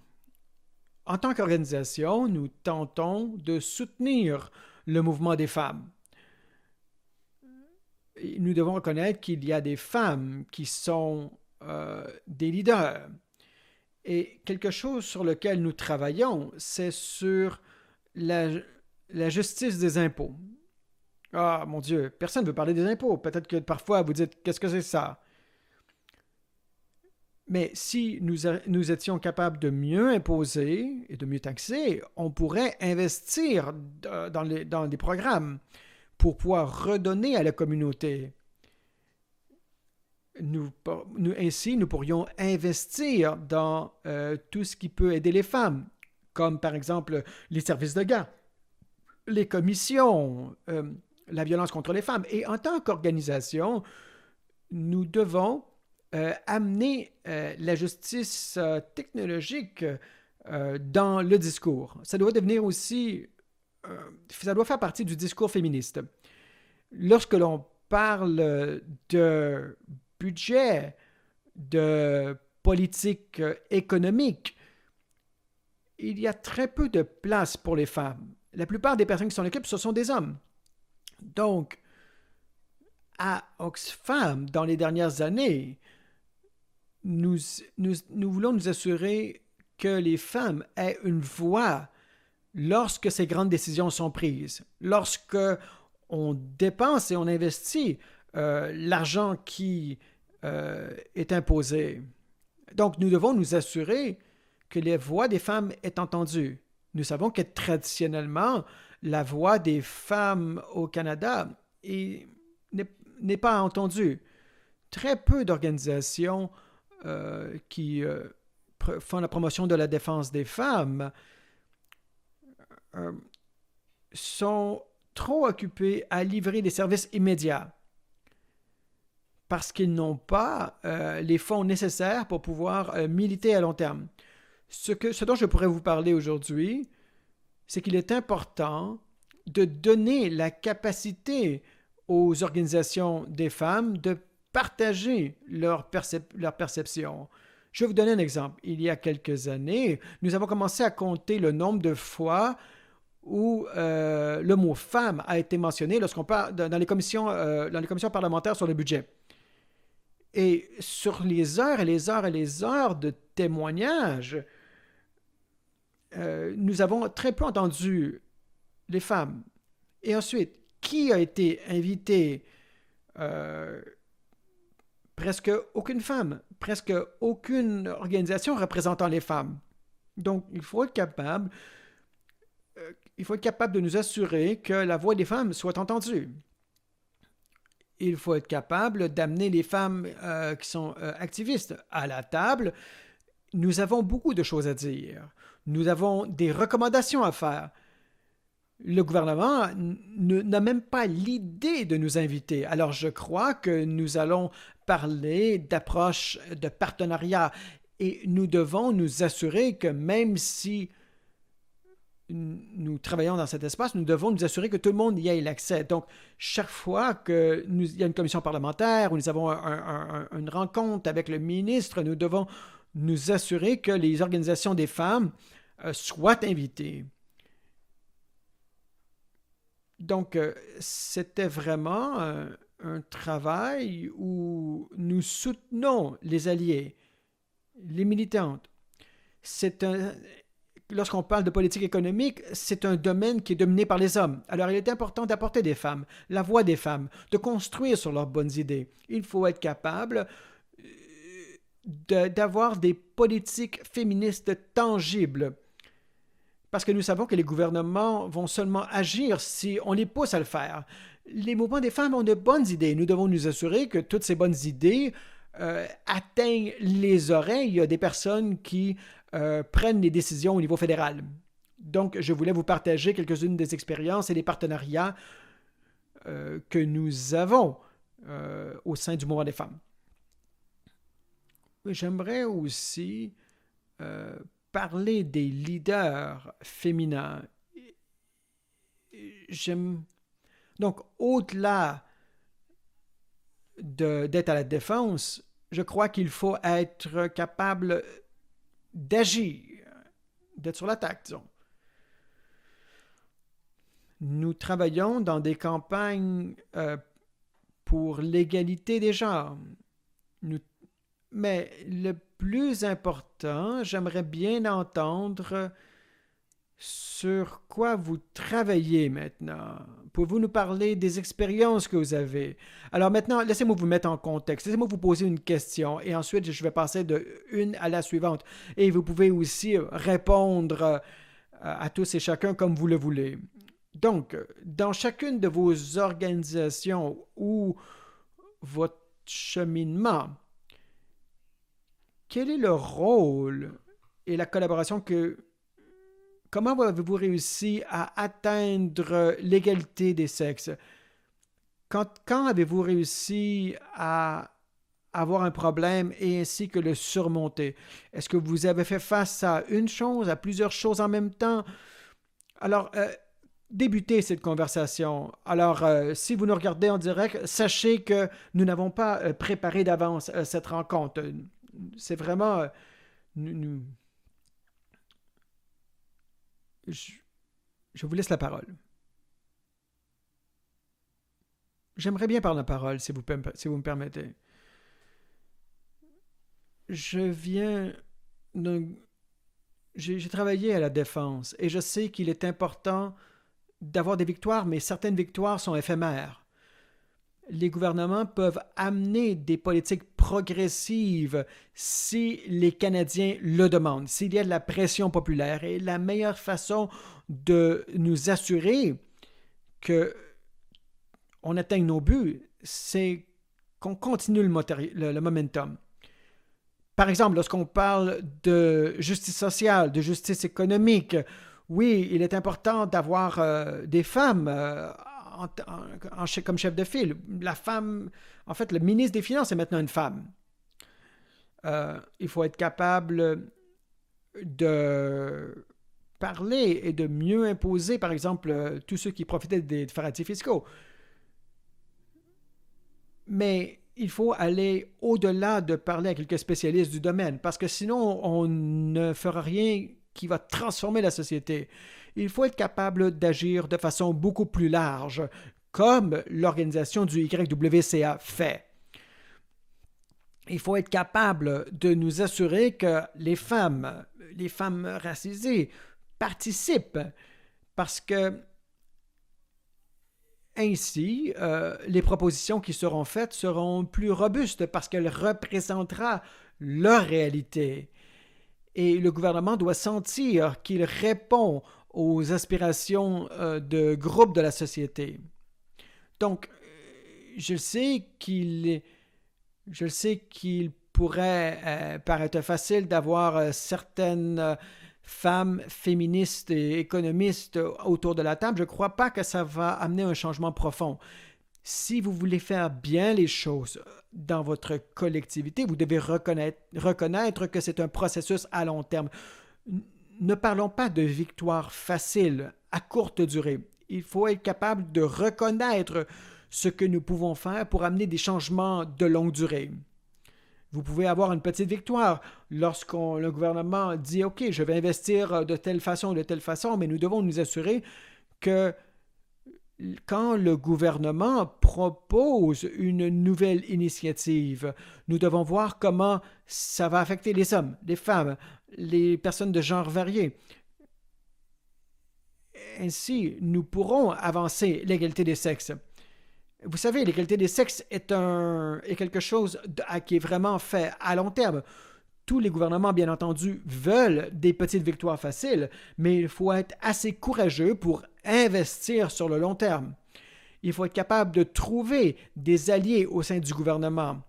En tant qu'organisation, nous tentons de soutenir le mouvement des femmes. Et nous devons reconnaître qu'il y a des femmes qui sont des leaders. Et quelque chose sur lequel nous travaillons, c'est sur la justice des impôts. Ah, mon Dieu, personne ne veut parler des impôts. Peut-être que parfois vous dites, qu'est-ce que c'est ça? Mais si nous étions capables de mieux imposer et de mieux taxer, on pourrait investir dans des programmes pour pouvoir redonner à la communauté. Ainsi, nous pourrions investir dans tout ce qui peut aider les femmes, comme par exemple les services de garde, les commissions, la violence contre les femmes. Et en tant qu'organisation, nous devons amener la justice technologique dans le discours. Ça doit devenir aussi, ça doit faire partie du discours féministe. Lorsque l'on parle de budget, de politique économique, il y a très peu de place pour les femmes. La plupart des personnes qui s'en occupent, ce sont des hommes. Donc, à Oxfam, dans les dernières années, nous voulons nous assurer que les femmes aient une voix lorsque ces grandes décisions sont prises, lorsque on dépense et on investit l'argent qui est imposé. Donc, nous devons nous assurer que les voix des femmes est entendue. Nous savons que traditionnellement, la voix des femmes au Canada n'est pas entendue. Très peu d'organisations qui font la promotion de la défense des femmes sont trop occupés à livrer des services immédiats parce qu'ils n'ont pas les fonds nécessaires pour pouvoir militer à long terme. Ce dont je pourrais vous parler aujourd'hui, c'est qu'il est important de donner la capacité aux organisations des femmes de partager leur perception. Je vais vous donner un exemple. Il y a quelques années, nous avons commencé à compter le nombre de fois où le mot femme a été mentionné lorsqu'on parle dans les commissions parlementaires sur le budget. Et sur les heures et les heures et les heures de témoignages, nous avons très peu entendu les femmes. Et ensuite, qui a été invité? Presque aucune femme, presque aucune organisation représentant les femmes. Donc, il faut être capable de nous assurer que la voix des femmes soit entendue. Il faut être capable d'amener les femmes qui sont activistes à la table. Nous avons beaucoup de choses à dire. Nous avons des recommandations à faire. Le gouvernement n'a même pas l'idée de nous inviter. Alors, je crois que nous allons parler d'approche de partenariat et nous devons nous assurer que même si nous travaillons dans cet espace, nous devons nous assurer que tout le monde y ait l'accès. Donc, chaque fois qu'il y a une commission parlementaire ou nous avons une rencontre avec le ministre, nous devons nous assurer que les organisations des femmes soient invitées. Donc, c'était vraiment un travail où nous soutenons les alliés, les militantes. Lorsqu'on parle de politique économique, c'est un domaine qui est dominé par les hommes. Alors, il est important d'apporter des femmes, la voix des femmes, de construire sur leurs bonnes idées. Il faut être capable d'avoir des politiques féministes tangibles. Parce que nous savons que les gouvernements vont seulement agir si on les pousse à le faire. Les mouvements des femmes ont de bonnes idées. Nous devons nous assurer que toutes ces bonnes idées atteignent les oreilles des personnes qui prennent les décisions au niveau fédéral. Donc, je voulais vous partager quelques-unes des expériences et des partenariats que nous avons au sein du mouvement des femmes. J'aimerais aussi parler des leaders féminins. Donc, au-delà d'être à la défense, je crois qu'il faut être capable d'agir, d'être sur l'attaque, disons. Nous travaillons dans des campagnes pour l'égalité des genres. Mais le plus important, j'aimerais bien entendre sur quoi vous travaillez maintenant. Pouvez-vous nous parler des expériences que vous avez? Alors maintenant, laissez-moi vous mettre en contexte. Laissez-moi vous poser une question et ensuite je vais passer de une à la suivante. Et vous pouvez aussi répondre à tous et chacun comme vous le voulez. Donc, dans chacune de vos organisations ou votre cheminement, quel est le rôle et la collaboration comment avez-vous réussi à atteindre l'égalité des sexes? Quand avez-vous réussi à avoir un problème et ainsi que le surmonter? Est-ce que vous avez fait face à une chose, à plusieurs choses en même temps? Alors, débutez cette conversation. Alors, si vous nous regardez en direct, sachez que nous n'avons pas préparé d'avance cette rencontre. C'est vraiment... Je vous laisse la parole. J'aimerais bien prendre la parole, si vous me permettez. J'ai travaillé à la défense et je sais qu'il est important d'avoir des victoires, mais certaines victoires sont éphémères. Les gouvernements peuvent amener des politiques progressives si les Canadiens le demandent, s'il y a de la pression populaire. Et la meilleure façon de nous assurer que on atteigne nos buts, c'est qu'on continue le momentum. Par exemple, lorsqu'on parle de justice sociale, de justice économique, oui, il est important d'avoir des femmes comme chef de file. La femme, en fait, le ministre des Finances est maintenant une femme. Il faut être capable de parler et de mieux imposer, par exemple, tous ceux qui profitaient des paradis fiscaux. Mais il faut aller au-delà de parler à quelques spécialistes du domaine, parce que sinon, on ne fera rien qui va transformer la société. Il faut être capable d'agir de façon beaucoup plus large, comme l'organisation du YWCA fait. Il faut être capable de nous assurer que les femmes racisées, participent, parce que ainsi, les propositions qui seront faites seront plus robustes parce qu'elles représenteront leur réalité. Et le gouvernement doit sentir qu'il répond aux aspirations de groupes de la société. Donc, je sais qu'il pourrait paraître facile d'avoir certaines femmes féministes et économistes autour de la table. Je ne crois pas que ça va amener un changement profond. Si vous voulez faire bien les choses dans votre collectivité, vous devez reconnaître que c'est un processus à long terme. Ne parlons pas de victoire facile à courte durée. Il faut être capable de reconnaître ce que nous pouvons faire pour amener des changements de longue durée. Vous pouvez avoir une petite victoire lorsque le gouvernement dit « OK, je vais investir de telle façon, mais nous devons nous assurer que quand le gouvernement propose une nouvelle initiative, nous devons voir comment ça va affecter les hommes, les femmes, les personnes de genre variés. Ainsi, nous pourrons avancer l'égalité des sexes. Vous savez, l'égalité des sexes est quelque chose qui est vraiment fait à long terme. Tous les gouvernements, bien entendu, veulent des petites victoires faciles, mais il faut être assez courageux pour investir sur le long terme. Il faut être capable de trouver des alliés au sein du gouvernement.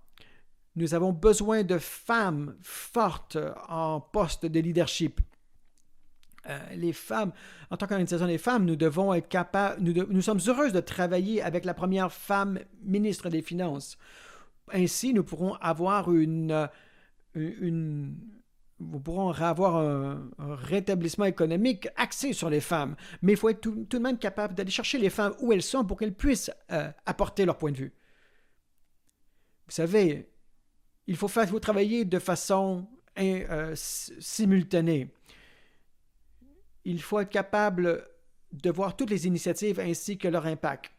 Nous avons besoin de femmes fortes en poste de leadership. Les femmes, en tant qu'organisation des femmes, nous devons être capables, nous sommes heureuses de travailler avec la première femme ministre des Finances. Ainsi, nous pourrons avoir un rétablissement économique axé sur les femmes. Mais il faut être tout de même capable d'aller chercher les femmes où elles sont pour qu'elles puissent apporter leur point de vue. Vous savez, il faut travailler de façon simultanée. Il faut être capable de voir toutes les initiatives ainsi que leur impact.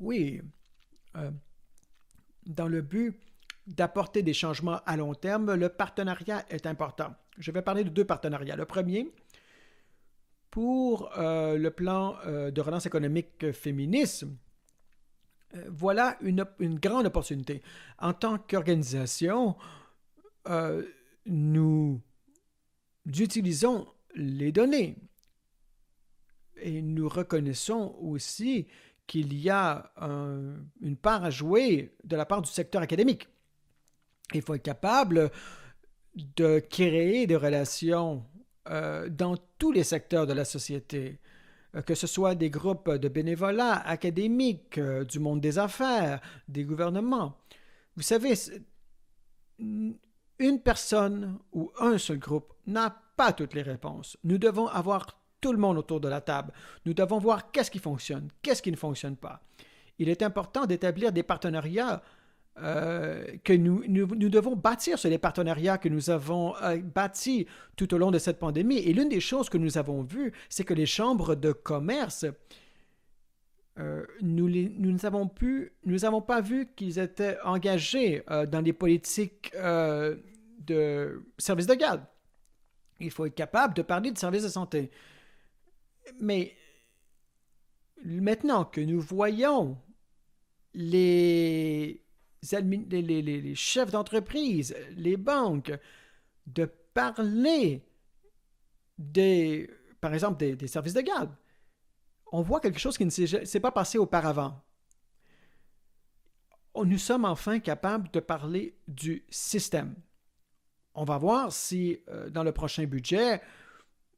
Oui, dans le but d'apporter des changements à long terme, le partenariat est important. Je vais parler de deux partenariats. Le premier, pour le plan de relance économique féministe, voilà une grande opportunité. En tant qu'organisation, nous utilisons les données et nous reconnaissons aussi qu'il y a une part à jouer de la part du secteur académique. Il faut être capable de créer des relations dans tous les secteurs de la société, que ce soit des groupes de bénévolat académiques, du monde des affaires, des gouvernements. Vous savez, une personne ou un seul groupe n'a pas toutes les réponses. Nous devons avoir tout le monde autour de la table. Nous devons voir qu'est-ce qui fonctionne, qu'est-ce qui ne fonctionne pas. Il est important d'établir des partenariats que nous devons bâtir sur les partenariats que nous avons bâtis tout au long de cette pandémie. Et l'une des choses que nous avons vues, c'est que les chambres de commerce, nous n'avons pas vu qu'ils étaient engagés dans les politiques de services de garde. Il faut être capable de parler de services de santé. Mais maintenant que nous voyons les, les chefs d'entreprise, les banques, de parler des, par exemple, des services de garde, on voit quelque chose qui ne s'est pas passé auparavant. Nous sommes enfin capables de parler du système. On va voir si dans le prochain budget,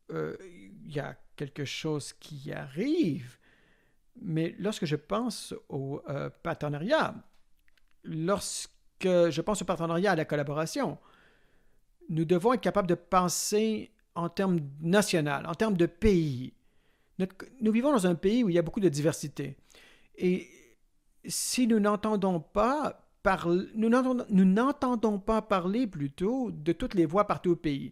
il y a quelque chose qui arrive. Mais lorsque je pense au partenariat, lorsque je pense au partenariat, à la collaboration, nous devons être capables de penser en termes nationaux, en termes de pays. Nous vivons dans un pays où il y a beaucoup de diversité. Et si nous n'entendons pas nous n'entendons pas parler plutôt de toutes les voix partout au pays.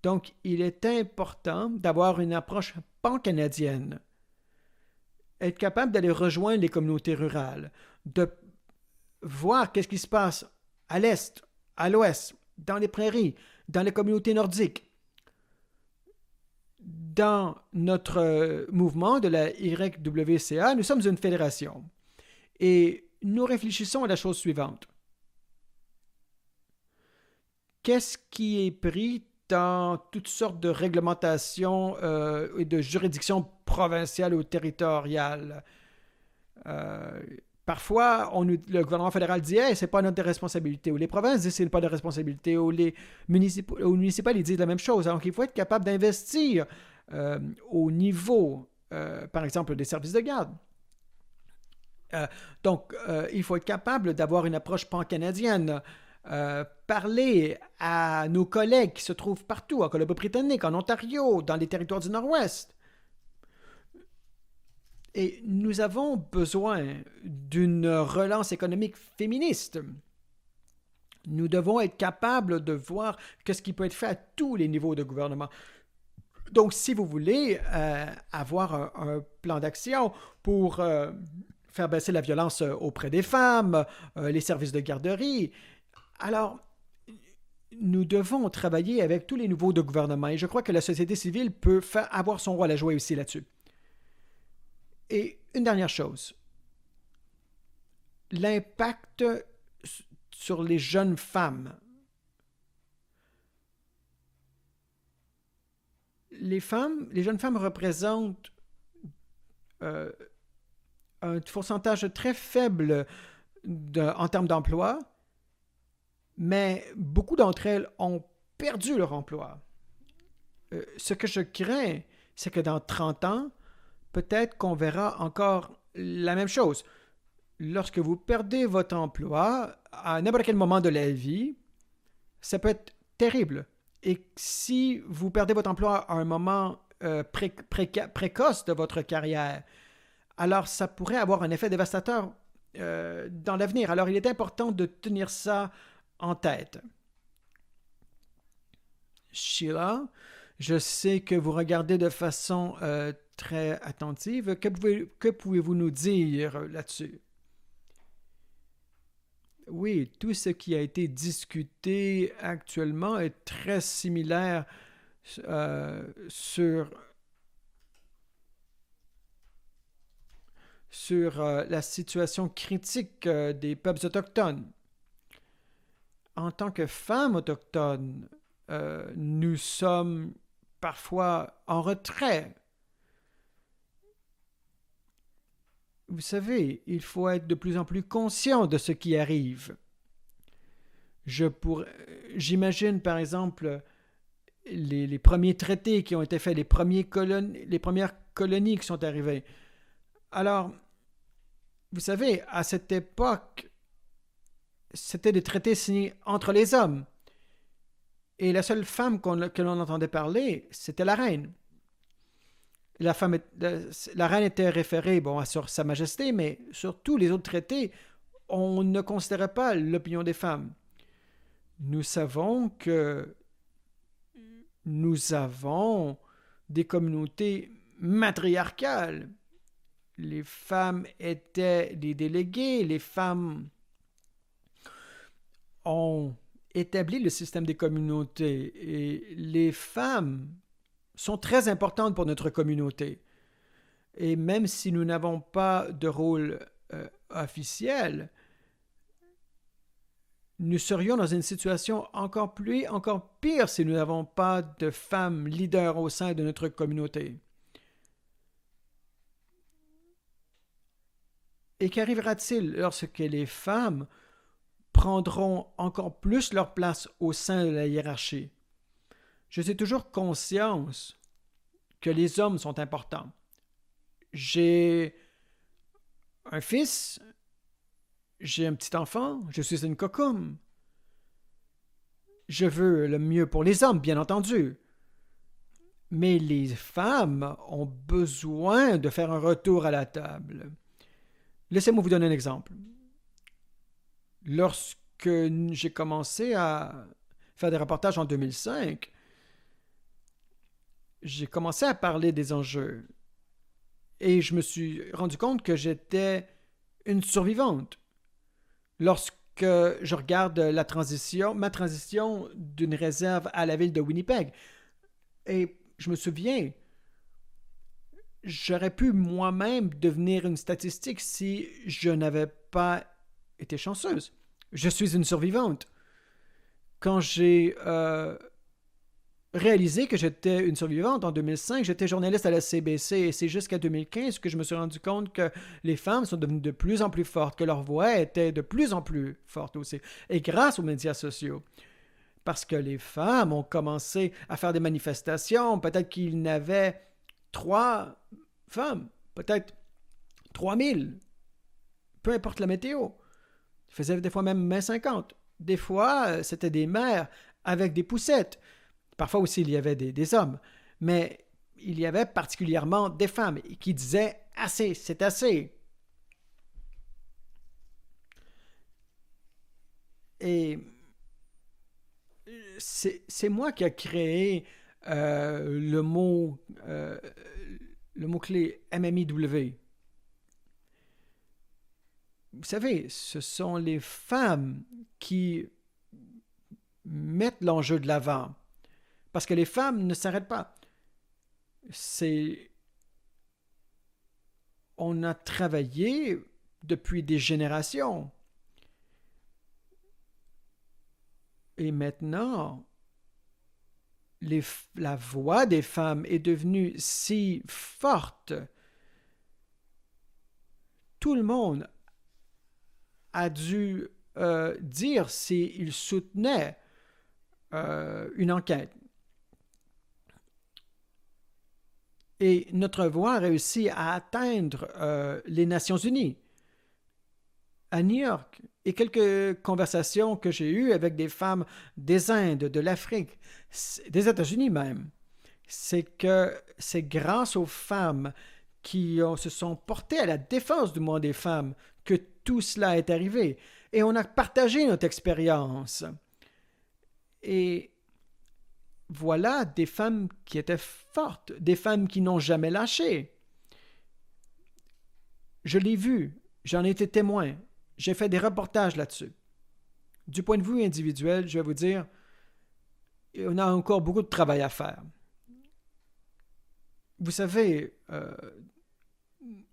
Donc, il est important d'avoir une approche pan-canadienne, être capable d'aller rejoindre les communautés rurales, de voir qu'est-ce qui se passe à l'est, à l'ouest, dans les prairies, dans les communautés nordiques. Dans notre mouvement de la YWCA, nous sommes une fédération et nous réfléchissons à la chose suivante. Qu'est-ce qui est pris dans toutes sortes de réglementations et de juridictions provinciales ou territoriales? Parfois, le gouvernement fédéral dit hey, c'est pas notre responsabilité, ou les provinces disent c'est pas de responsabilité, ou les municipales ils disent la même chose. Donc, il faut être capable d'investir au niveau, par exemple, des services de garde. Donc, il faut être capable d'avoir une approche pan-canadienne. Parler à nos collègues qui se trouvent partout, en Colombie-Britannique, en Ontario, dans les territoires du Nord-Ouest. Et nous avons besoin d'une relance économique féministe. Nous devons être capables de voir ce qui peut être fait à tous les niveaux de gouvernement. Donc, si vous voulez avoir un plan d'action pour faire baisser la violence auprès des femmes, les services de garderie, alors nous devons travailler avec tous les niveaux de gouvernement. Et je crois que la société civile peut avoir son rôle à jouer aussi là-dessus. Et une dernière chose, l'impact sur les jeunes femmes. Les jeunes femmes représentent un pourcentage très faible en termes d'emploi, mais beaucoup d'entre elles ont perdu leur emploi. Ce que je crains, c'est que dans 30 ans, peut-être qu'on verra encore la même chose. Lorsque vous perdez votre emploi, à n'importe quel moment de la vie, ça peut être terrible. Et si vous perdez votre emploi à un moment précoce de votre carrière, alors ça pourrait avoir un effet dévastateur dans l'avenir. Alors il est important de tenir ça en tête. Sheila, je sais que vous regardez de façon très attentive. Que pouvez-vous nous dire là-dessus? Oui, tout ce qui a été discuté actuellement est très similaire sur la situation critique des peuples autochtones. En tant que femmes autochtones, nous sommes parfois en retrait. Vous savez, il faut être de plus en plus conscient de ce qui arrive. J'imagine par exemple les premiers traités qui ont été faits, les premières colonies qui sont arrivées. Alors, vous savez, à cette époque, c'était des traités signés entre les hommes. Et la seule femme que l'on entendait parler, c'était la reine. La reine était référée sur Sa Majesté, mais sur tous les autres traités, on ne considérait pas l'opinion des femmes. Nous savons que nous avons des communautés matriarcales. Les femmes étaient les déléguées, les femmes ont établi le système des communautés et les femmes sont très importantes pour notre communauté. Et même si nous n'avons pas de rôle officiel, nous serions dans une situation encore pire si nous n'avons pas de femmes leaders au sein de notre communauté. Et qu'arrivera-t-il lorsque les femmes prendront encore plus leur place au sein de la hiérarchie? Je suis toujours conscience que les hommes sont importants. J'ai un fils, j'ai un petit enfant, je suis une cocoum. Je veux le mieux pour les hommes, bien entendu. Mais les femmes ont besoin de faire un retour à la table. Laissez-moi vous donner un exemple. Lorsque j'ai commencé à faire des reportages en 2005, j'ai commencé à parler des enjeux. Et je me suis rendu compte que j'étais une survivante. Lorsque je regarde ma transition d'une réserve à la ville de Winnipeg, et je me souviens, j'aurais pu moi-même devenir une statistique si je n'avais pas été chanceuse. Je suis une survivante. Quand j'ai réalisé que j'étais une survivante en 2005, j'étais journaliste à la CBC et c'est jusqu'à 2015 que je me suis rendu compte que les femmes sont devenues de plus en plus fortes, que leur voix était de plus en plus forte aussi. Et grâce aux médias sociaux. Parce que les femmes ont commencé à faire des manifestations, peut-être qu'il y en avait 3 femmes, peut-être 3000, peu importe la météo. Ils faisaient des fois même 50. Des fois, c'était des mères avec des poussettes. Parfois aussi, il y avait des hommes. Mais il y avait particulièrement des femmes qui disaient « assez, c'est assez ». Et c'est moi qui ai créé le mot-clé MMIW. Vous savez, ce sont les femmes qui mettent l'enjeu de l'avant. Parce que les femmes ne s'arrêtent pas. On a travaillé depuis des générations. Et maintenant, la voix des femmes est devenue si forte. Tout le monde a dû dire s'il soutenait une enquête. Et notre voix a réussi à atteindre les Nations Unies, à New York. Et quelques conversations que j'ai eues avec des femmes des Indes, de l'Afrique, des États-Unis même, c'est que c'est grâce aux femmes qui se sont portées à la défense du mouvement des femmes que tout cela est arrivé. Et on a partagé notre expérience. Et voilà des femmes qui étaient fortes, des femmes qui n'ont jamais lâché. Je l'ai vu, j'en ai été témoin, j'ai fait des reportages là-dessus. Du point de vue individuel, je vais vous dire, on a encore beaucoup de travail à faire. Vous savez,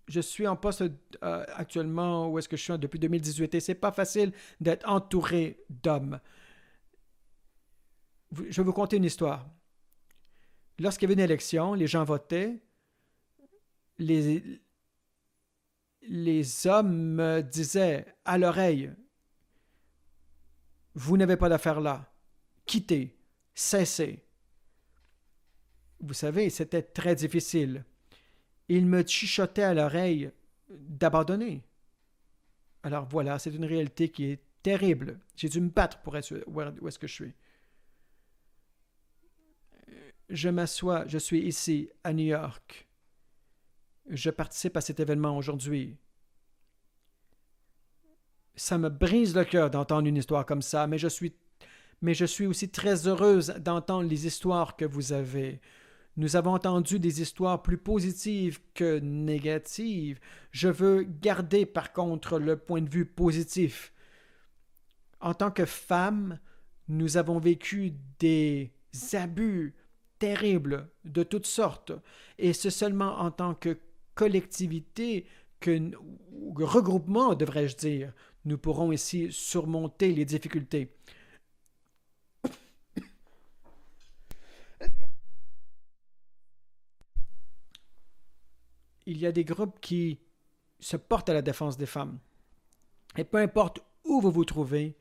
je suis en poste actuellement où est-ce que je suis depuis 2018 et c'est pas facile d'être entouré d'hommes. Je vais vous conter une histoire. Lorsqu'il y avait une élection, les gens votaient, les hommes me disaient à l'oreille, « Vous n'avez pas d'affaires là. Quittez. Cessez. » Vous savez, c'était très difficile. Ils me chuchotaient à l'oreille d'abandonner. Alors voilà, c'est une réalité qui est terrible. J'ai dû me battre pour être où est-ce que je suis. Je m'assois, je suis ici, à New York. Je participe à cet événement aujourd'hui. Ça me brise le cœur d'entendre une histoire comme ça, mais je suis aussi très heureuse d'entendre les histoires que vous avez. Nous avons entendu des histoires plus positives que négatives. Je veux garder par contre le point de vue positif. En tant que femme, nous avons vécu des abus terribles de toutes sortes. Et c'est seulement en tant que collectivité, ou regroupement, devrais-je dire, nous pourrons ici surmonter les difficultés. Il y a des groupes qui se portent à la défense des femmes. Et peu importe où vous vous trouvez,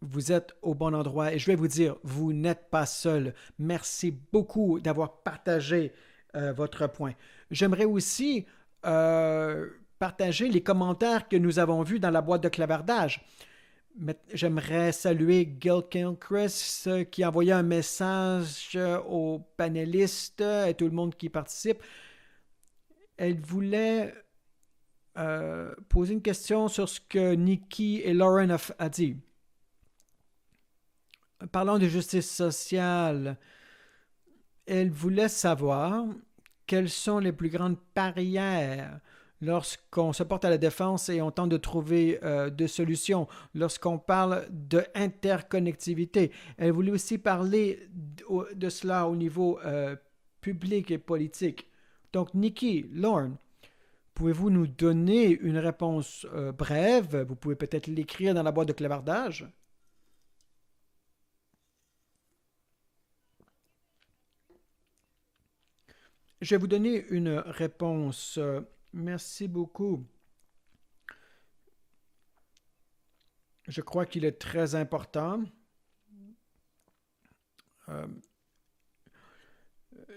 vous êtes au bon endroit. Et je vais vous dire, vous n'êtes pas seul. Merci beaucoup d'avoir partagé votre point. J'aimerais aussi partager les commentaires que nous avons vus dans la boîte de clavardage. J'aimerais saluer Gil Gilchrist qui a envoyé un message aux panélistes et tout le monde qui participe. Elle voulait poser une question sur ce que Nikki et Lauren a dit. Parlant de justice sociale, elle voulait savoir quelles sont les plus grandes barrières lorsqu'on se porte à la défense et on tente de trouver des solutions, lorsqu'on parle d'interconnectivité. Elle voulait aussi parler de cela au niveau public et politique. Donc, Nikki, Lauren, pouvez-vous nous donner une réponse brève? Vous pouvez peut-être l'écrire dans la boîte de clavardage. Je vais vous donner une réponse. Merci beaucoup. Je crois qu'il est très important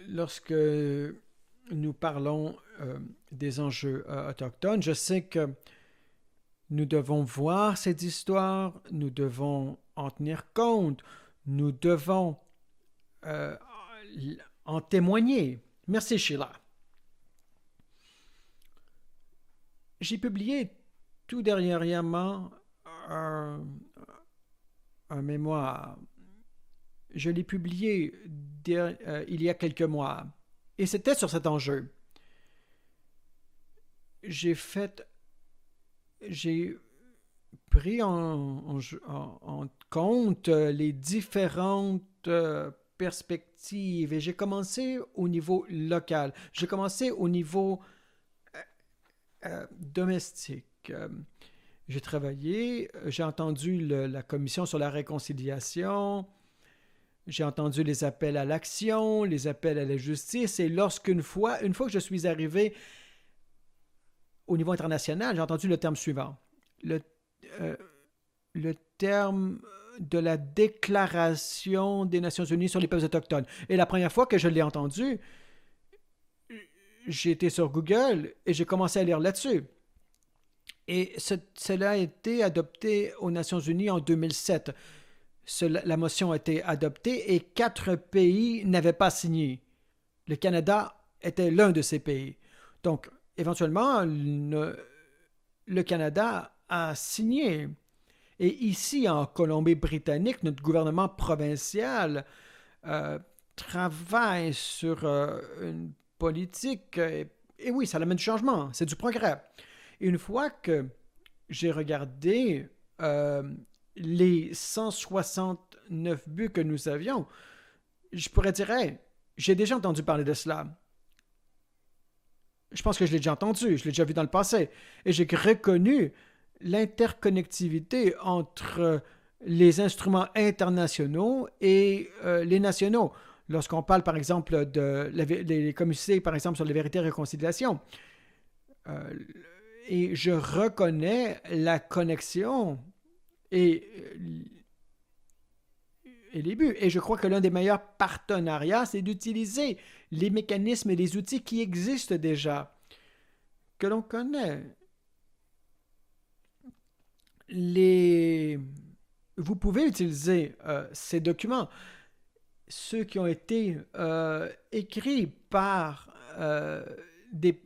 lorsque nous parlons des enjeux autochtones. Je sais que nous devons voir cette histoire, nous devons en tenir compte, nous devons en témoigner. Merci, Sheila. J'ai publié tout dernièrement un mémoire. Je l'ai publié il y a quelques mois. Et c'était sur cet enjeu. J'ai pris en compte les différentes perspectives et j'ai commencé au niveau local. J'ai commencé au niveau domestique. J'ai travaillé, j'ai entendu la commission sur la réconciliation, j'ai entendu les appels à l'action, les appels à la justice, et lorsqu'une fois que je suis arrivé au niveau international, j'ai entendu le terme suivant. Le terme de la Déclaration des Nations Unies sur les peuples autochtones. Et la première fois que je l'ai entendu, j'ai été sur Google et j'ai commencé à lire là-dessus. Et cela a été adopté aux Nations Unies en 2007. La motion a été adoptée et 4 pays n'avaient pas signé. Le Canada était l'un de ces pays. Donc, éventuellement, le Canada a signé. Et ici, en Colombie-Britannique, notre gouvernement provincial travaille sur une politique. Et oui, ça amène du changement, c'est du progrès. Et une fois que j'ai regardé les 169 buts que nous avions, je pourrais dire, hey, j'ai déjà entendu parler de cela. Je pense que je l'ai déjà entendu, je l'ai déjà vu dans le passé. Et j'ai reconnu l'interconnectivité entre les instruments internationaux et les nationaux. Lorsqu'on parle, par exemple, des comités, par exemple, sur les vérités et réconciliation, et je reconnais la connexion et les buts. Et je crois que l'un des meilleurs partenariats, c'est d'utiliser les mécanismes et les outils qui existent déjà, que l'on connaît. Vous pouvez utiliser ces documents, ceux qui ont été écrits par des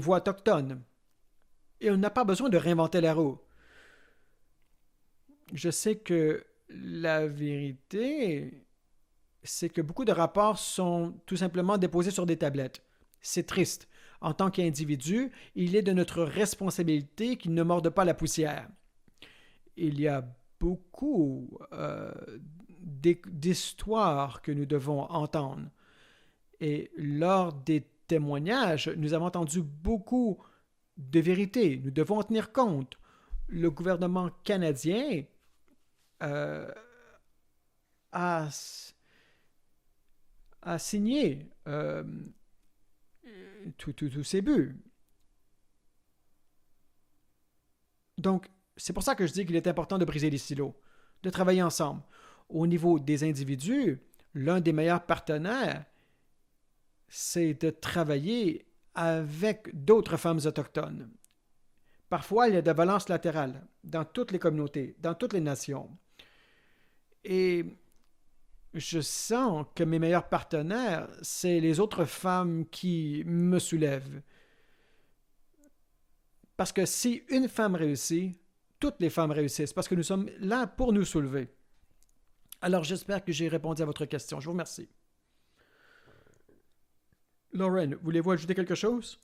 voix autochtones. Et on n'a pas besoin de réinventer la roue. Je sais que la vérité, c'est que beaucoup de rapports sont tout simplement déposés sur des tablettes. C'est triste. En tant qu'individu, il est de notre responsabilité qu'il ne morde pas la poussière. Il y a beaucoup d'histoires que nous devons entendre. Et lors des témoignages, nous avons entendu beaucoup de vérités. Nous devons en tenir compte. Le gouvernement canadien euh, a, a signé tous ses buts. Donc, c'est pour ça que je dis qu'il est important de briser les silos, de travailler ensemble. Au niveau des individus, l'un des meilleurs partenaires, c'est de travailler avec d'autres femmes autochtones. Parfois, il y a de violence latérale dans toutes les communautés, dans toutes les nations. Et je sens que mes meilleurs partenaires, c'est les autres femmes qui me soulèvent. Parce que si une femme réussit, toutes les femmes réussissent, parce que nous sommes là pour nous soulever. Alors, j'espère que j'ai répondu à votre question. Je vous remercie. Lauren, voulez-vous ajouter quelque chose?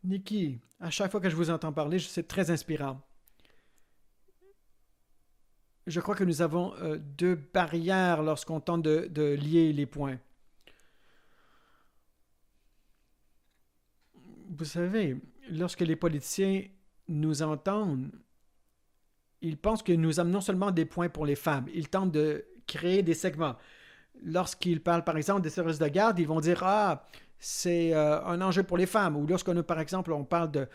Nikki, à chaque fois que je vous entends parler, c'est très inspirant. Je crois que nous avons deux barrières lorsqu'on tente de lier les points. Vous savez, lorsque les politiciens nous entendent, ils pensent que nous amenons seulement des points pour les femmes. Ils tentent de créer des segments. Lorsqu'ils parlent, par exemple, des services de garde, ils vont dire « Ah, c'est un enjeu pour les femmes. » Ou lorsqu'on, par exemple, on parle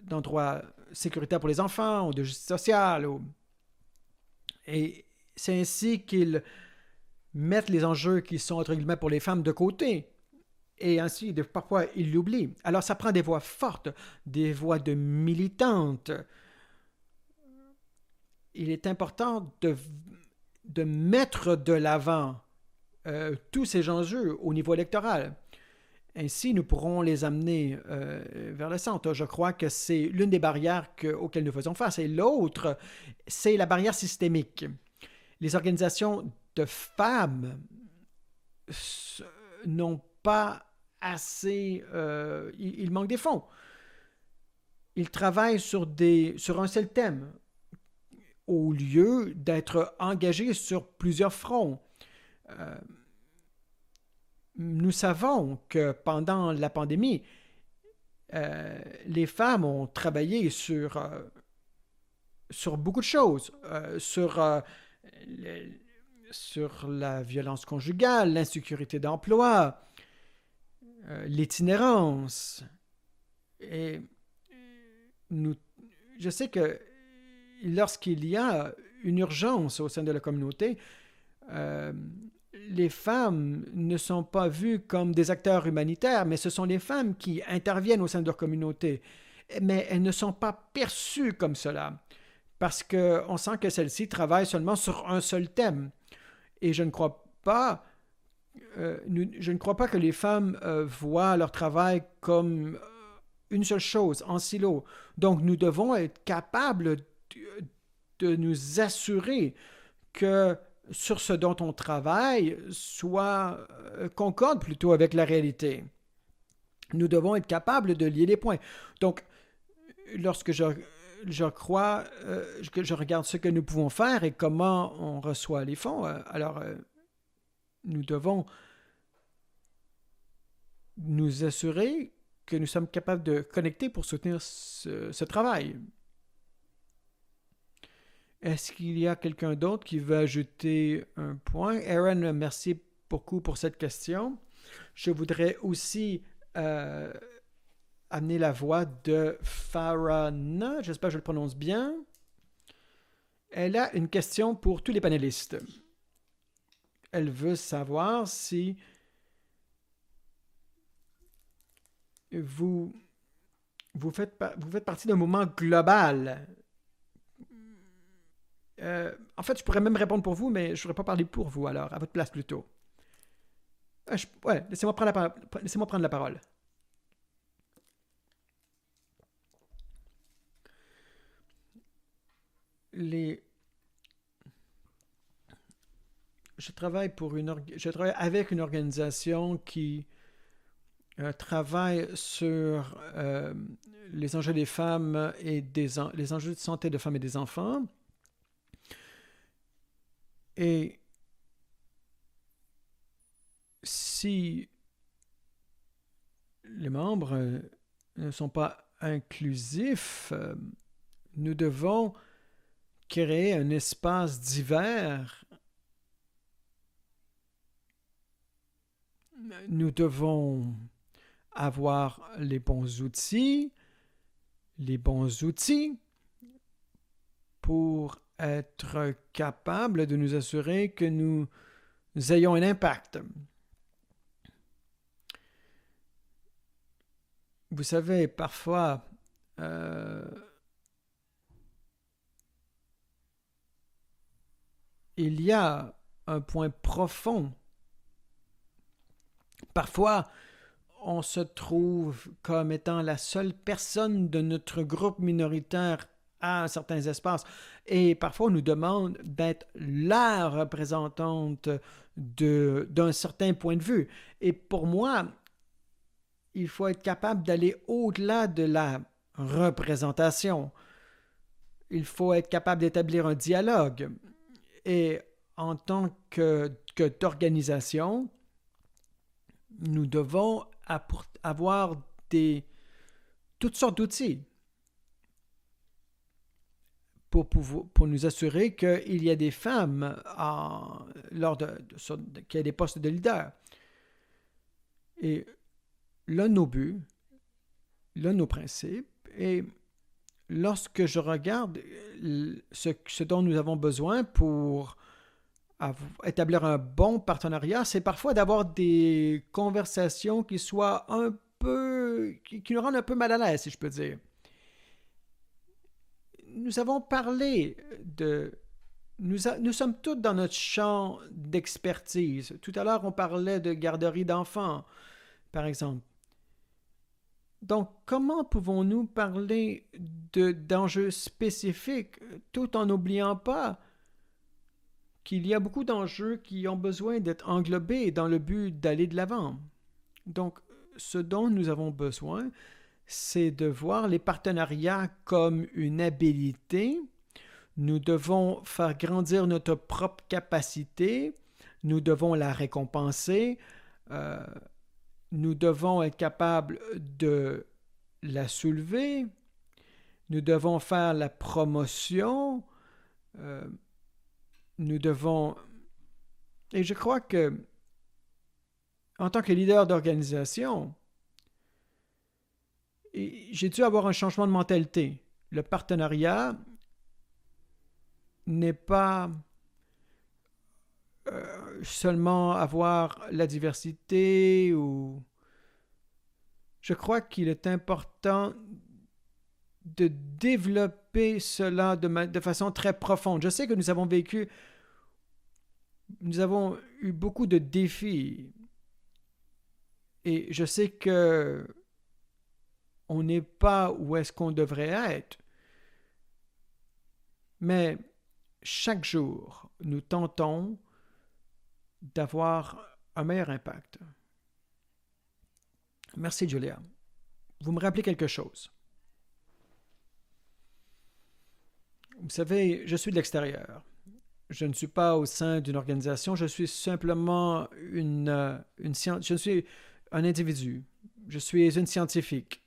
d'endroits sécuritaires pour les enfants ou de justice sociale. Et c'est ainsi qu'ils mettent les enjeux qui sont, entre guillemets, pour les femmes de côté. Et ainsi, parfois, ils l'oublient. Alors, ça prend des voix fortes, des voix de militantes. Il est important de mettre de l'avant tous ces enjeux au niveau électoral. Ainsi, nous pourrons les amener vers le centre. Je crois que c'est l'une des barrières auxquelles nous faisons face. Et l'autre, c'est la barrière systémique. Les organisations de femmes n'ont pas assez... il manque des fonds. Ils travaillent sur un seul thème au lieu d'être engagés sur plusieurs fronts. Nous savons que pendant la pandémie, les femmes ont travaillé sur beaucoup de choses, sur la violence conjugale, l'insécurité d'emploi, l'itinérance. Et je sais que lorsqu'il y a une urgence au sein de la communauté, les femmes ne sont pas vues comme des acteurs humanitaires, mais ce sont les femmes qui interviennent au sein de leur communauté. Mais elles ne sont pas perçues comme cela, parce qu'on sent que celles-ci travaillent seulement sur un seul thème. Et je ne crois pas que les femmes voient leur travail comme une seule chose, en silo. Donc, nous devons être capables de nous assurer que sur ce dont on travaille soit concorde plutôt avec la réalité. Nous devons être capables de lier les points. Donc, lorsque je crois que je regarde ce que nous pouvons faire et comment on reçoit les fonds, alors nous devons nous assurer que nous sommes capables de connecter pour soutenir ce travail. Est-ce qu'il y a quelqu'un d'autre qui veut ajouter un point? Aaron, merci beaucoup pour cette question. Je voudrais aussi amener la voix de Farana. J'espère que je le prononce bien. Elle a une question pour tous les panélistes. Elle veut savoir si vous faites partie d'un mouvement global. En fait, je pourrais même répondre pour vous, mais je ne voudrais pas parler pour vous, alors, à votre place plutôt. Laissez-moi prendre la parole. Je travaille avec une organisation qui travaille sur les enjeux des femmes et les enjeux de santé de femmes et des enfants. Et si les membres ne sont pas inclusifs, nous devons créer un espace divers. Nous devons avoir les bons outils pour être capables de nous assurer que nous ayons un impact. Vous savez, parfois, il y a un point profond. Parfois, on se trouve comme étant la seule personne de notre groupe minoritaire à certains espaces. Et parfois, on nous demande d'être la représentante d'un certain point de vue. Et pour moi, il faut être capable d'aller au-delà de la représentation. Il faut être capable d'établir un dialogue. Et en tant d'organisation, nous devons avoir toutes sortes d'outils pour nous assurer qu'il y a des femmes qui ont des postes de leader. Et l'un de nos buts, l'un de nos principes, et lorsque je regarde ce dont nous avons besoin pour établir un bon partenariat, c'est parfois d'avoir des conversations qui soient qui nous rendent un peu mal à l'aise, si je peux dire. Nous avons parlé nous sommes tous dans notre champ d'expertise. Tout à l'heure, on parlait de garderie d'enfants, par exemple. Donc, comment pouvons-nous parler d'enjeux spécifiques tout en n'oubliant pas qu'il y a beaucoup d'enjeux qui ont besoin d'être englobés dans le but d'aller de l'avant? Donc, ce dont nous avons besoin, c'est de voir les partenariats comme une habilité. Nous devons faire grandir notre propre capacité. Nous devons la récompenser. Nous devons être capables de la soulever. Nous devons faire la promotion. Nous devons... Et je crois que, en tant que leader d'organisation, j'ai dû avoir un changement de mentalité. Le partenariat n'est pas seulement avoir la diversité ou... Je crois qu'il est important de développer cela de façon très profonde. Je sais que nous avons eu beaucoup de défis et je sais que on n'est pas où est-ce qu'on devrait être. Mais chaque jour, nous tentons d'avoir un meilleur impact. Merci, Julia. Vous me rappelez quelque chose. Vous savez, je suis de l'extérieur. Je ne suis pas au sein d'une organisation. Je suis simplement je suis un individu. Je suis une scientifique.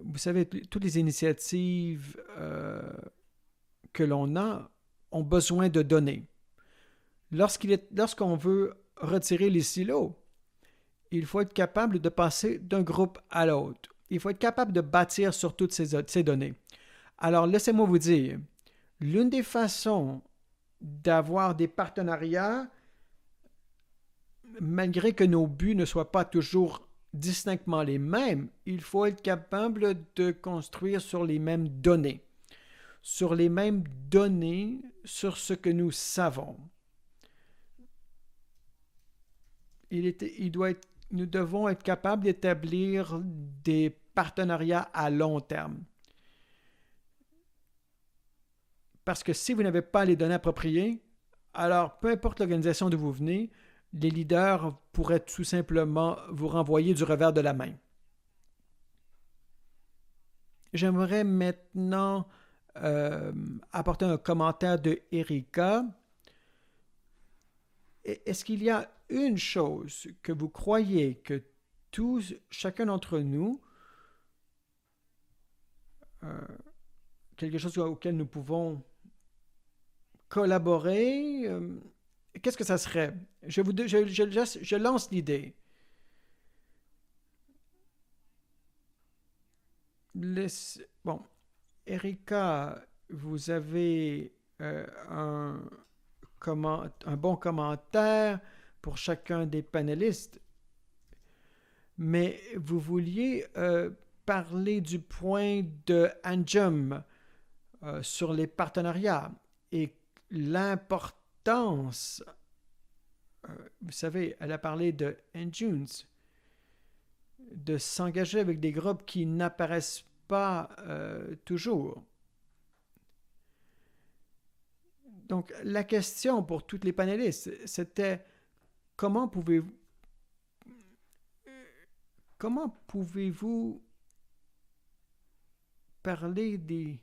Vous savez, toutes les initiatives que l'on a ont besoin de données. Lorsqu'on veut retirer les silos, il faut être capable de passer d'un groupe à l'autre. Il faut être capable de bâtir sur toutes ces données. Alors, laissez-moi vous dire, l'une des façons d'avoir des partenariats, malgré que nos buts ne soient pas toujours distinctement les mêmes, il faut être capable de construire sur les mêmes données. Sur les mêmes données, sur ce que nous savons. Nous devons être capables d'établir des partenariats à long terme. Parce que si vous n'avez pas les données appropriées, alors peu importe l'organisation d'où vous venez, les leaders pourraient tout simplement vous renvoyer du revers de la main. J'aimerais maintenant apporter un commentaire de Erika. Est-ce qu'il y a une chose que vous croyez que chacun d'entre nous, euh, quelque chose auquel nous pouvons collaborer? Qu'est-ce que ça serait? Je lance l'idée. Bon, Erika, vous avez un bon commentaire pour chacun des panélistes, mais vous vouliez parler du point de Anjum sur les partenariats et l'importance. Vous savez, elle a parlé de Anjunes, de s'engager avec des groupes qui n'apparaissent pas toujours. Donc, la question pour tous les panélistes, c'était comment pouvez-vous parler des...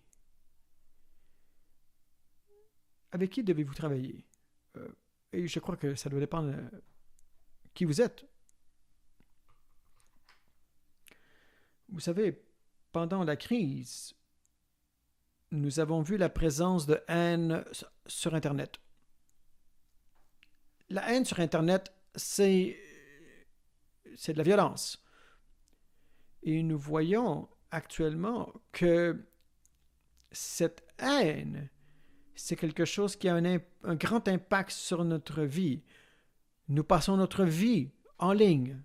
Avec qui devez-vous travailler? Et je crois que ça doit dépendre de qui vous êtes. Vous savez, pendant la crise, nous avons vu la présence de haine sur Internet. La haine sur Internet, c'est de la violence. Et nous voyons actuellement que cette haine, c'est quelque chose qui a un grand impact sur notre vie. Nous passons notre vie en ligne.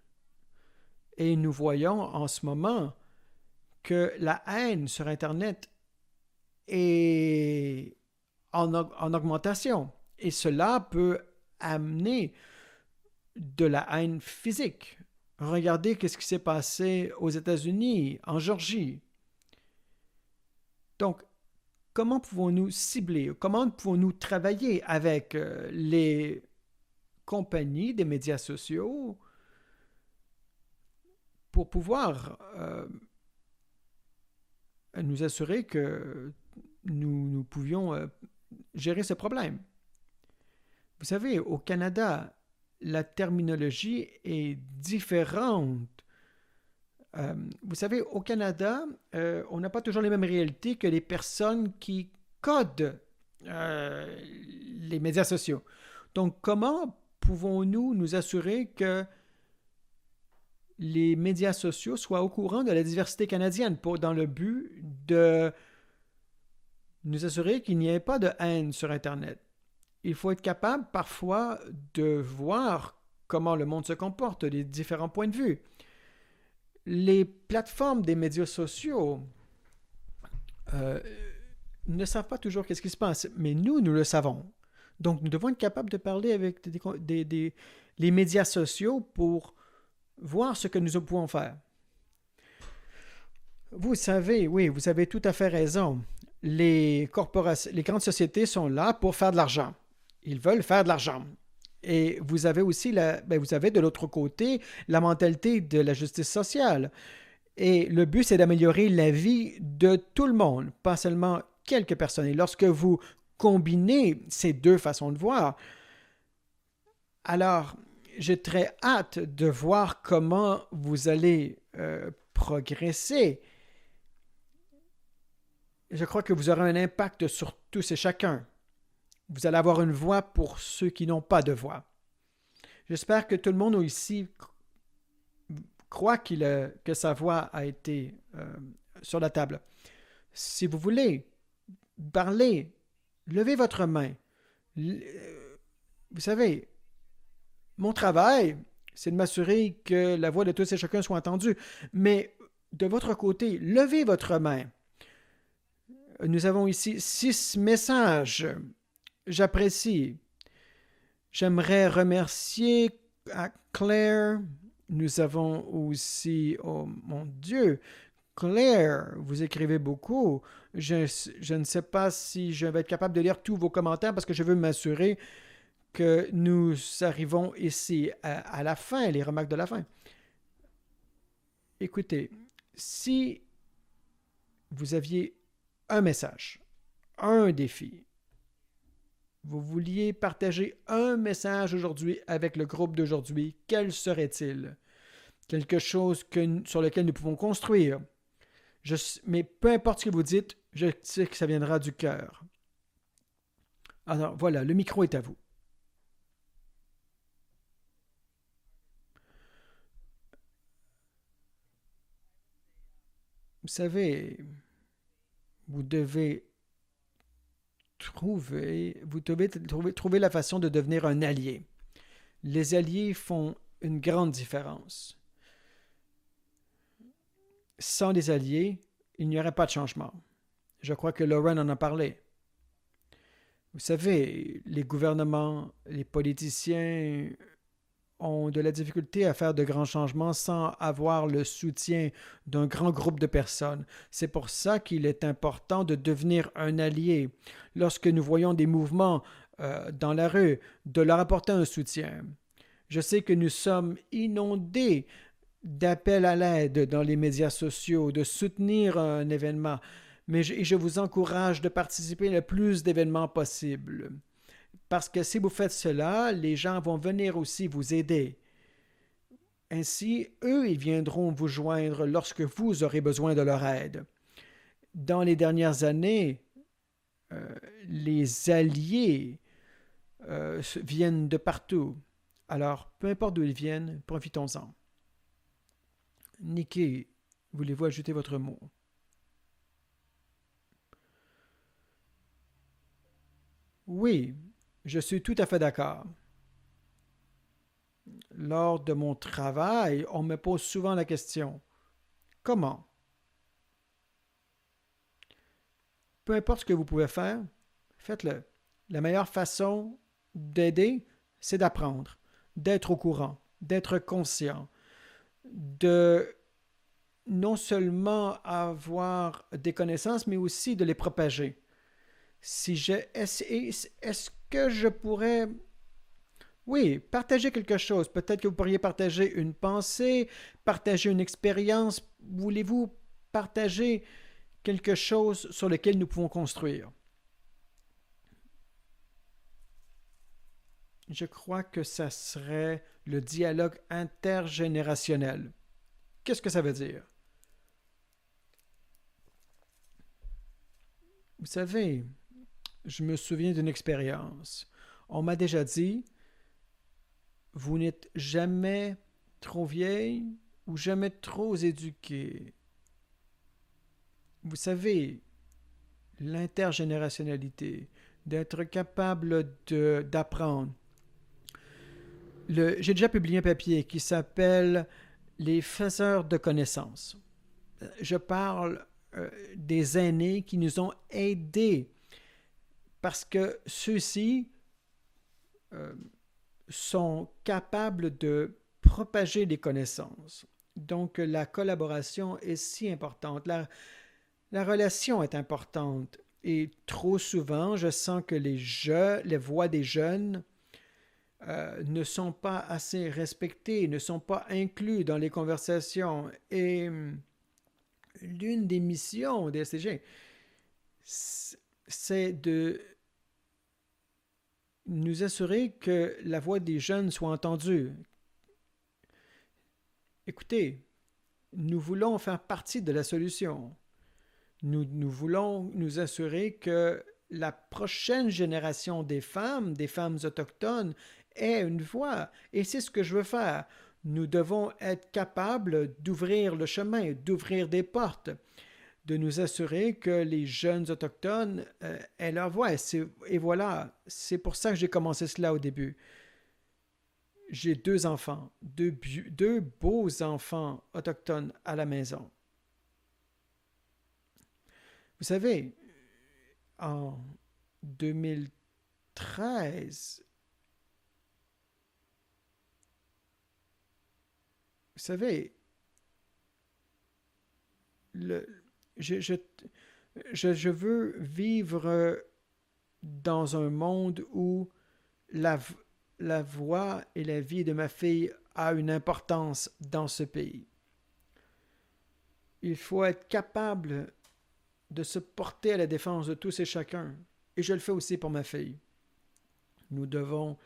Et nous voyons en ce moment que la haine sur Internet est en augmentation. Et cela peut amener de la haine physique. Regardez ce qui s'est passé aux États-Unis, en Géorgie. Donc, comment pouvons-nous cibler, comment pouvons-nous travailler avec les compagnies des médias sociaux pour pouvoir nous assurer que nous pouvions gérer ce problème? Vous savez, au Canada, la terminologie est différente. Vous savez, au Canada, on n'a pas toujours les mêmes réalités que les personnes qui codent les médias sociaux. Donc, comment pouvons-nous nous assurer que les médias sociaux soient au courant de la diversité canadienne dans le but de nous assurer qu'il n'y ait pas de haine sur Internet? Il faut être capable parfois de voir comment le monde se comporte, les différents points de vue. Les plateformes des médias sociaux ne savent pas toujours qu'est-ce qui se passe, mais nous le savons. Donc, nous devons être capables de parler avec les médias sociaux pour voir ce que nous pouvons faire. Vous savez, oui, vous avez tout à fait raison. Les grandes sociétés sont là pour faire de l'argent. Ils veulent faire de l'argent. Et vous avez aussi vous avez de l'autre côté la mentalité de la justice sociale. Et le but, c'est d'améliorer la vie de tout le monde, pas seulement quelques personnes. Et lorsque vous combinez ces deux façons de voir, alors j'ai très hâte de voir comment vous allez progresser. Je crois que vous aurez un impact sur tous et chacun. Vous allez avoir une voix pour ceux qui n'ont pas de voix. J'espère que tout le monde ici croit que sa voix a été sur la table. Si vous voulez parler, levez votre main. Vous savez, mon travail, c'est de m'assurer que la voix de tous et chacun soit entendue. Mais de votre côté, levez votre main. Nous avons ici 6 messages. J'apprécie. J'aimerais remercier à Claire. Nous avons aussi, oh mon Dieu, Claire, vous écrivez beaucoup. Je ne sais pas si je vais être capable de lire tous vos commentaires parce que je veux m'assurer que nous arrivons ici à la fin, les remarques de la fin. Écoutez, si vous aviez un message un défi. Vous vouliez partager un message aujourd'hui avec le groupe d'aujourd'hui, quel serait-il? Quelque chose sur lequel nous pouvons construire. Mais peu importe ce que vous dites, je sais que ça viendra du cœur. Alors voilà, le micro est à vous. Vous savez, vous devez trouver la façon de devenir un allié. Les alliés font une grande différence. Sans les alliés, il n'y aurait pas de changement. Je crois que Lauren en a parlé. Vous savez, les gouvernements, les politiciens ont de la difficulté à faire de grands changements sans avoir le soutien d'un grand groupe de personnes. C'est pour ça qu'il est important de devenir un allié. Lorsque nous voyons des mouvements dans la rue, de leur apporter un soutien. Je sais que nous sommes inondés d'appels à l'aide dans les médias sociaux, de soutenir un événement, mais je vous encourage de participer le plus d'événements possible. Parce que si vous faites cela, les gens vont venir aussi vous aider. Ainsi, eux, ils viendront vous joindre lorsque vous aurez besoin de leur aide. Dans les dernières années, les alliés viennent de partout. Alors, peu importe d'où ils viennent, profitons-en. Nikki, voulez-vous ajouter votre mot? Oui, je suis tout à fait d'accord. Lors de mon travail, on me pose souvent la question, comment? Peu importe ce que vous pouvez faire, faites-le. La meilleure façon d'aider, c'est d'apprendre, d'être au courant, d'être conscient, de non seulement avoir des connaissances, mais aussi de les propager. Est-ce que je pourrais... Oui, partager quelque chose. Peut-être que vous pourriez partager une pensée, partager une expérience. Voulez-vous partager quelque chose sur lequel nous pouvons construire? Je crois que ça serait le dialogue intergénérationnel. Qu'est-ce que ça veut dire? Vous savez, je me souviens d'une expérience. On m'a déjà dit, vous n'êtes jamais trop vieille ou jamais trop éduquée. Vous savez, l'intergénérationnalité, d'être capable d'apprendre. J'ai déjà publié un papier qui s'appelle Les faiseurs de connaissances. Je parle des aînés qui nous ont aidés parce que ceux-ci sont capables de propager les connaissances. Donc, la collaboration est si importante. La relation est importante. Et trop souvent, je sens que les voix des jeunes ne sont pas assez respectées, ne sont pas inclus dans les conversations. Et l'une des missions des SCG, c'est de nous assurer que la voix des jeunes soit entendue. Écoutez, nous voulons faire partie de la solution. Nous voulons nous assurer que la prochaine génération des femmes autochtones, ait une voix. Et c'est ce que je veux faire. Nous devons être capables d'ouvrir le chemin, d'ouvrir des portes, de nous assurer que les jeunes autochtones aient leur voix. Et voilà, c'est pour ça que j'ai commencé cela au début. J'ai 2 enfants, deux beaux enfants autochtones à la maison. Vous savez, en 2013, vous savez, je veux vivre dans un monde où la voix et la vie de ma fille a une importance dans ce pays. Il faut être capable de se porter à la défense de tous et chacun. Et je le fais aussi pour ma fille. Nous devons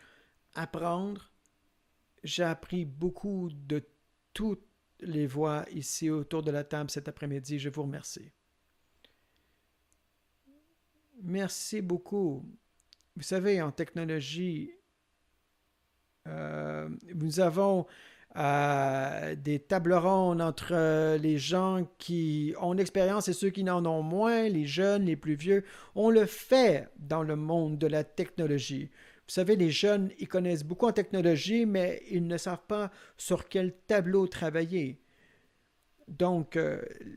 apprendre. J'ai appris beaucoup de toutes les voix ici autour de la table cet après-midi. Je vous remercie. Merci beaucoup. Vous savez, en technologie, nous avons des tables rondes entre les gens qui ont l'expérience et ceux qui n'en ont moins, les jeunes, les plus vieux. On le fait dans le monde de la technologie. Vous savez, les jeunes, ils connaissent beaucoup en technologie, mais ils ne savent pas sur quel tableau travailler. Donc,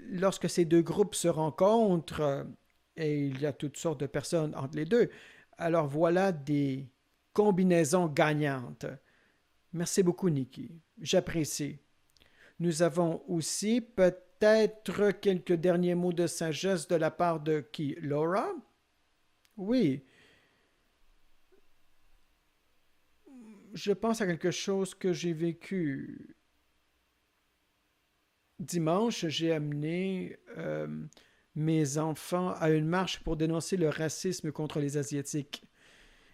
lorsque ces deux groupes se rencontrent, et il y a toutes sortes de personnes entre les deux, alors voilà des combinaisons gagnantes. Merci beaucoup, Nikki. J'apprécie. Nous avons aussi peut-être quelques derniers mots de sagesse de la part de qui? Laura? Oui. Je pense à quelque chose que j'ai vécu. Dimanche, j'ai amené mes enfants à une marche pour dénoncer le racisme contre les Asiatiques.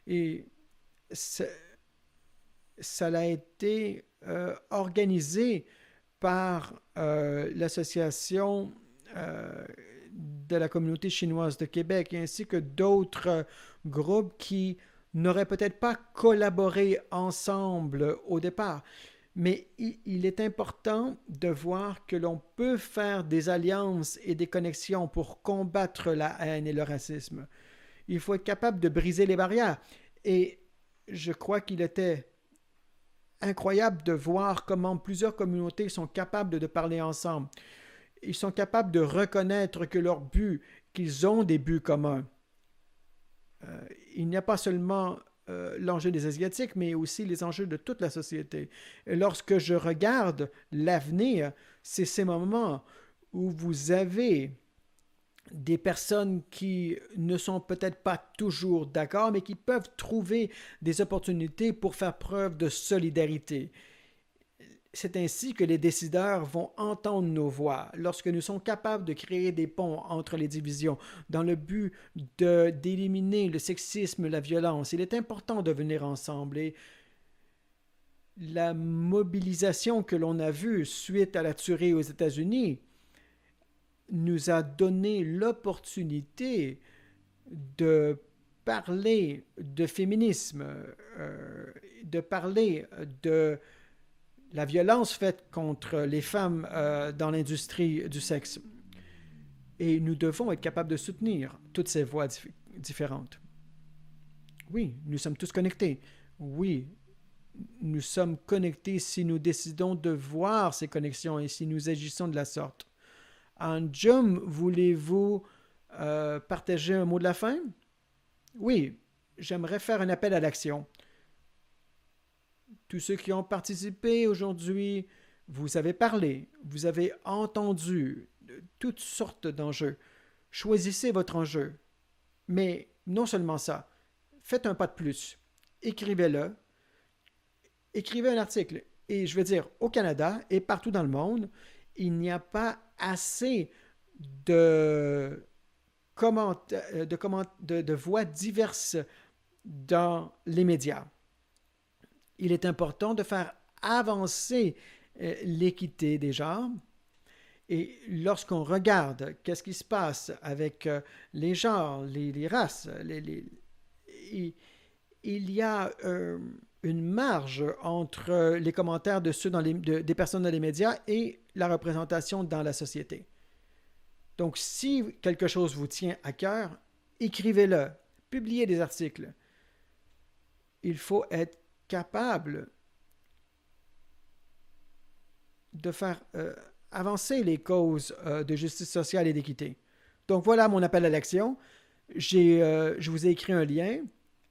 Et ça, ça a été organisé par l'association de la communauté chinoise de Québec, ainsi que d'autres groupes qui n'auraient peut-être pas collaboré ensemble au départ. Mais il est important de voir que l'on peut faire des alliances et des connexions pour combattre la haine et le racisme. Il faut être capable de briser les barrières. Et je crois qu'il était incroyable de voir comment plusieurs communautés sont capables de parler ensemble. Ils sont capables de reconnaître que leur but, qu'ils ont des buts communs. Il n'y a pas seulement l'enjeu des Asiatiques, mais aussi les enjeux de toute la société. Et lorsque je regarde l'avenir, c'est ces moments où vous avez des personnes qui ne sont peut-être pas toujours d'accord, mais qui peuvent trouver des opportunités pour faire preuve de solidarité. C'est ainsi que les décideurs vont entendre nos voix lorsque nous sommes capables de créer des ponts entre les divisions dans le but d'éliminer le sexisme, la violence. Il est important de venir ensemble et la mobilisation que l'on a vue suite à la tuerie aux États-Unis nous a donné l'opportunité de parler de féminisme, de parler de la violence faite contre les femmes dans l'industrie du sexe. Et nous devons être capables de soutenir toutes ces voix différentes. Oui, nous sommes tous connectés. Oui, nous sommes connectés si nous décidons de voir ces connexions et si nous agissons de la sorte. Anjum, voulez-vous partager un mot de la fin? Oui, j'aimerais faire un appel à l'action. Tous ceux qui ont participé aujourd'hui, vous avez parlé, vous avez entendu toutes sortes d'enjeux. Choisissez votre enjeu. Mais non seulement ça, faites un pas de plus. Écrivez-le. Écrivez un article. Et je veux dire, au Canada et partout dans le monde, il n'y a pas assez de voix diverses dans les médias. Il est important de faire avancer l'équité des genres. Et lorsqu'on regarde qu'est-ce qui se passe avec les genres, les races, il y a une marge entre les commentaires de ceux des personnes dans les médias et la représentation dans la société. Donc, si quelque chose vous tient à cœur, écrivez-le, publiez des articles. Il faut être capable de faire avancer les causes de justice sociale et d'équité. Donc, voilà mon appel à l'action. Je vous ai écrit un lien.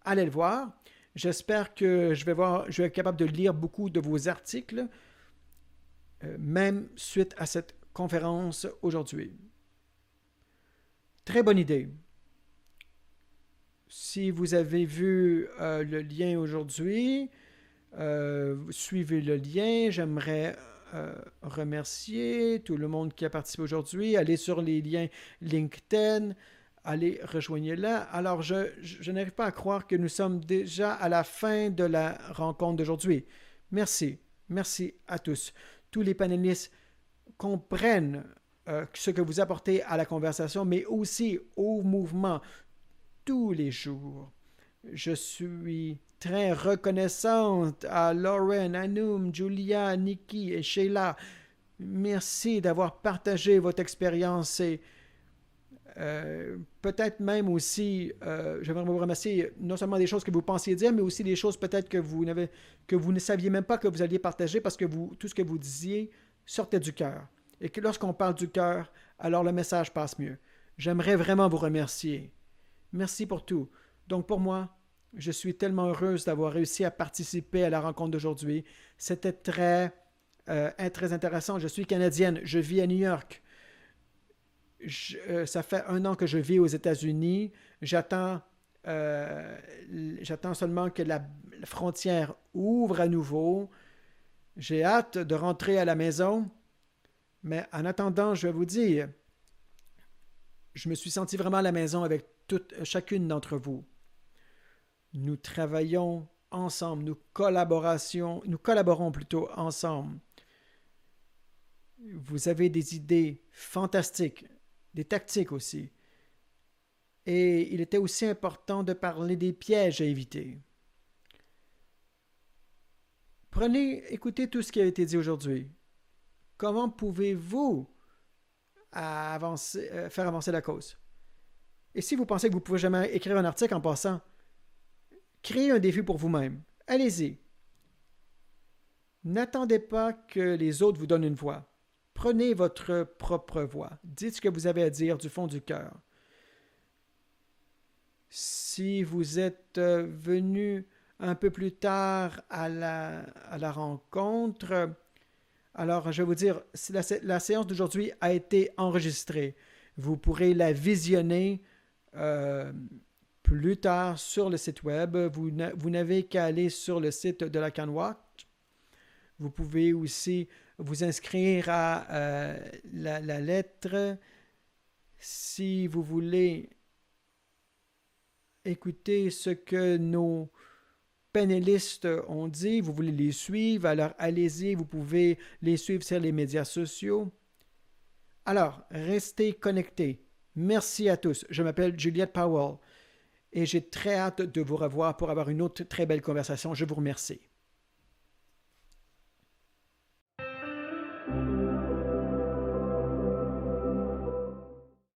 Allez le voir. J'espère que je vais être capable de lire beaucoup de vos articles, même suite à cette conférence aujourd'hui. Très bonne idée. Si vous avez vu le lien aujourd'hui, suivez le lien. J'aimerais remercier tout le monde qui a participé aujourd'hui. Allez sur les liens LinkedIn, allez rejoignez-la. Alors, je n'arrive pas à croire que nous sommes déjà à la fin de la rencontre d'aujourd'hui. Merci. Merci à tous. Tous les panélistes comprennent ce que vous apportez à la conversation, mais aussi au mouvement tous les jours. Je suis très reconnaissante à Lauren, Anoum, Julia, Nikki et Sheila. Merci d'avoir partagé votre expérience et peut-être même aussi, j'aimerais vous remercier non seulement des choses que vous pensiez dire, mais aussi des choses peut-être que vous ne saviez même pas que vous alliez partager parce que tout ce que vous disiez sortait du cœur. Et que lorsqu'on parle du cœur, alors le message passe mieux. J'aimerais vraiment vous remercier. Merci pour tout. Donc pour moi, je suis tellement heureuse d'avoir réussi à participer à la rencontre d'aujourd'hui. C'était très intéressant. Je suis canadienne, je vis à New York. Ça fait 1 an que je vis aux États-Unis. J'attends seulement que la frontière ouvre à nouveau. J'ai hâte de rentrer à la maison. Mais en attendant, je vais vous dire, je me suis senti vraiment à la maison avec chacune d'entre vous. Nous travaillons ensemble, nous collaborons plutôt ensemble. Vous avez des idées fantastiques, des tactiques aussi. Et il était aussi important de parler des pièges à éviter. Écoutez tout ce qui a été dit aujourd'hui. Comment pouvez-vous faire avancer la cause? Et si vous pensez que vous ne pouvez jamais écrire un article en passant, créez un défi pour vous-même. Allez-y. N'attendez pas que les autres vous donnent une voix. Prenez votre propre voix. Dites ce que vous avez à dire du fond du cœur. Si vous êtes venu un peu plus tard à la rencontre, alors je vais vous dire, la séance d'aujourd'hui a été enregistrée. Vous pourrez la visionner plus tard sur le site web. Vous n'avez qu'à aller sur le site de la CanWatch. Vous pouvez aussi vous inscrire à la lettre. Si vous voulez écouter ce que nos panélistes ont dit, vous voulez les suivre, alors allez-y, vous pouvez les suivre sur les médias sociaux. Alors, restez connectés. Merci à tous. Je m'appelle Juliette Powell et j'ai très hâte de vous revoir pour avoir une autre très belle conversation. Je vous remercie.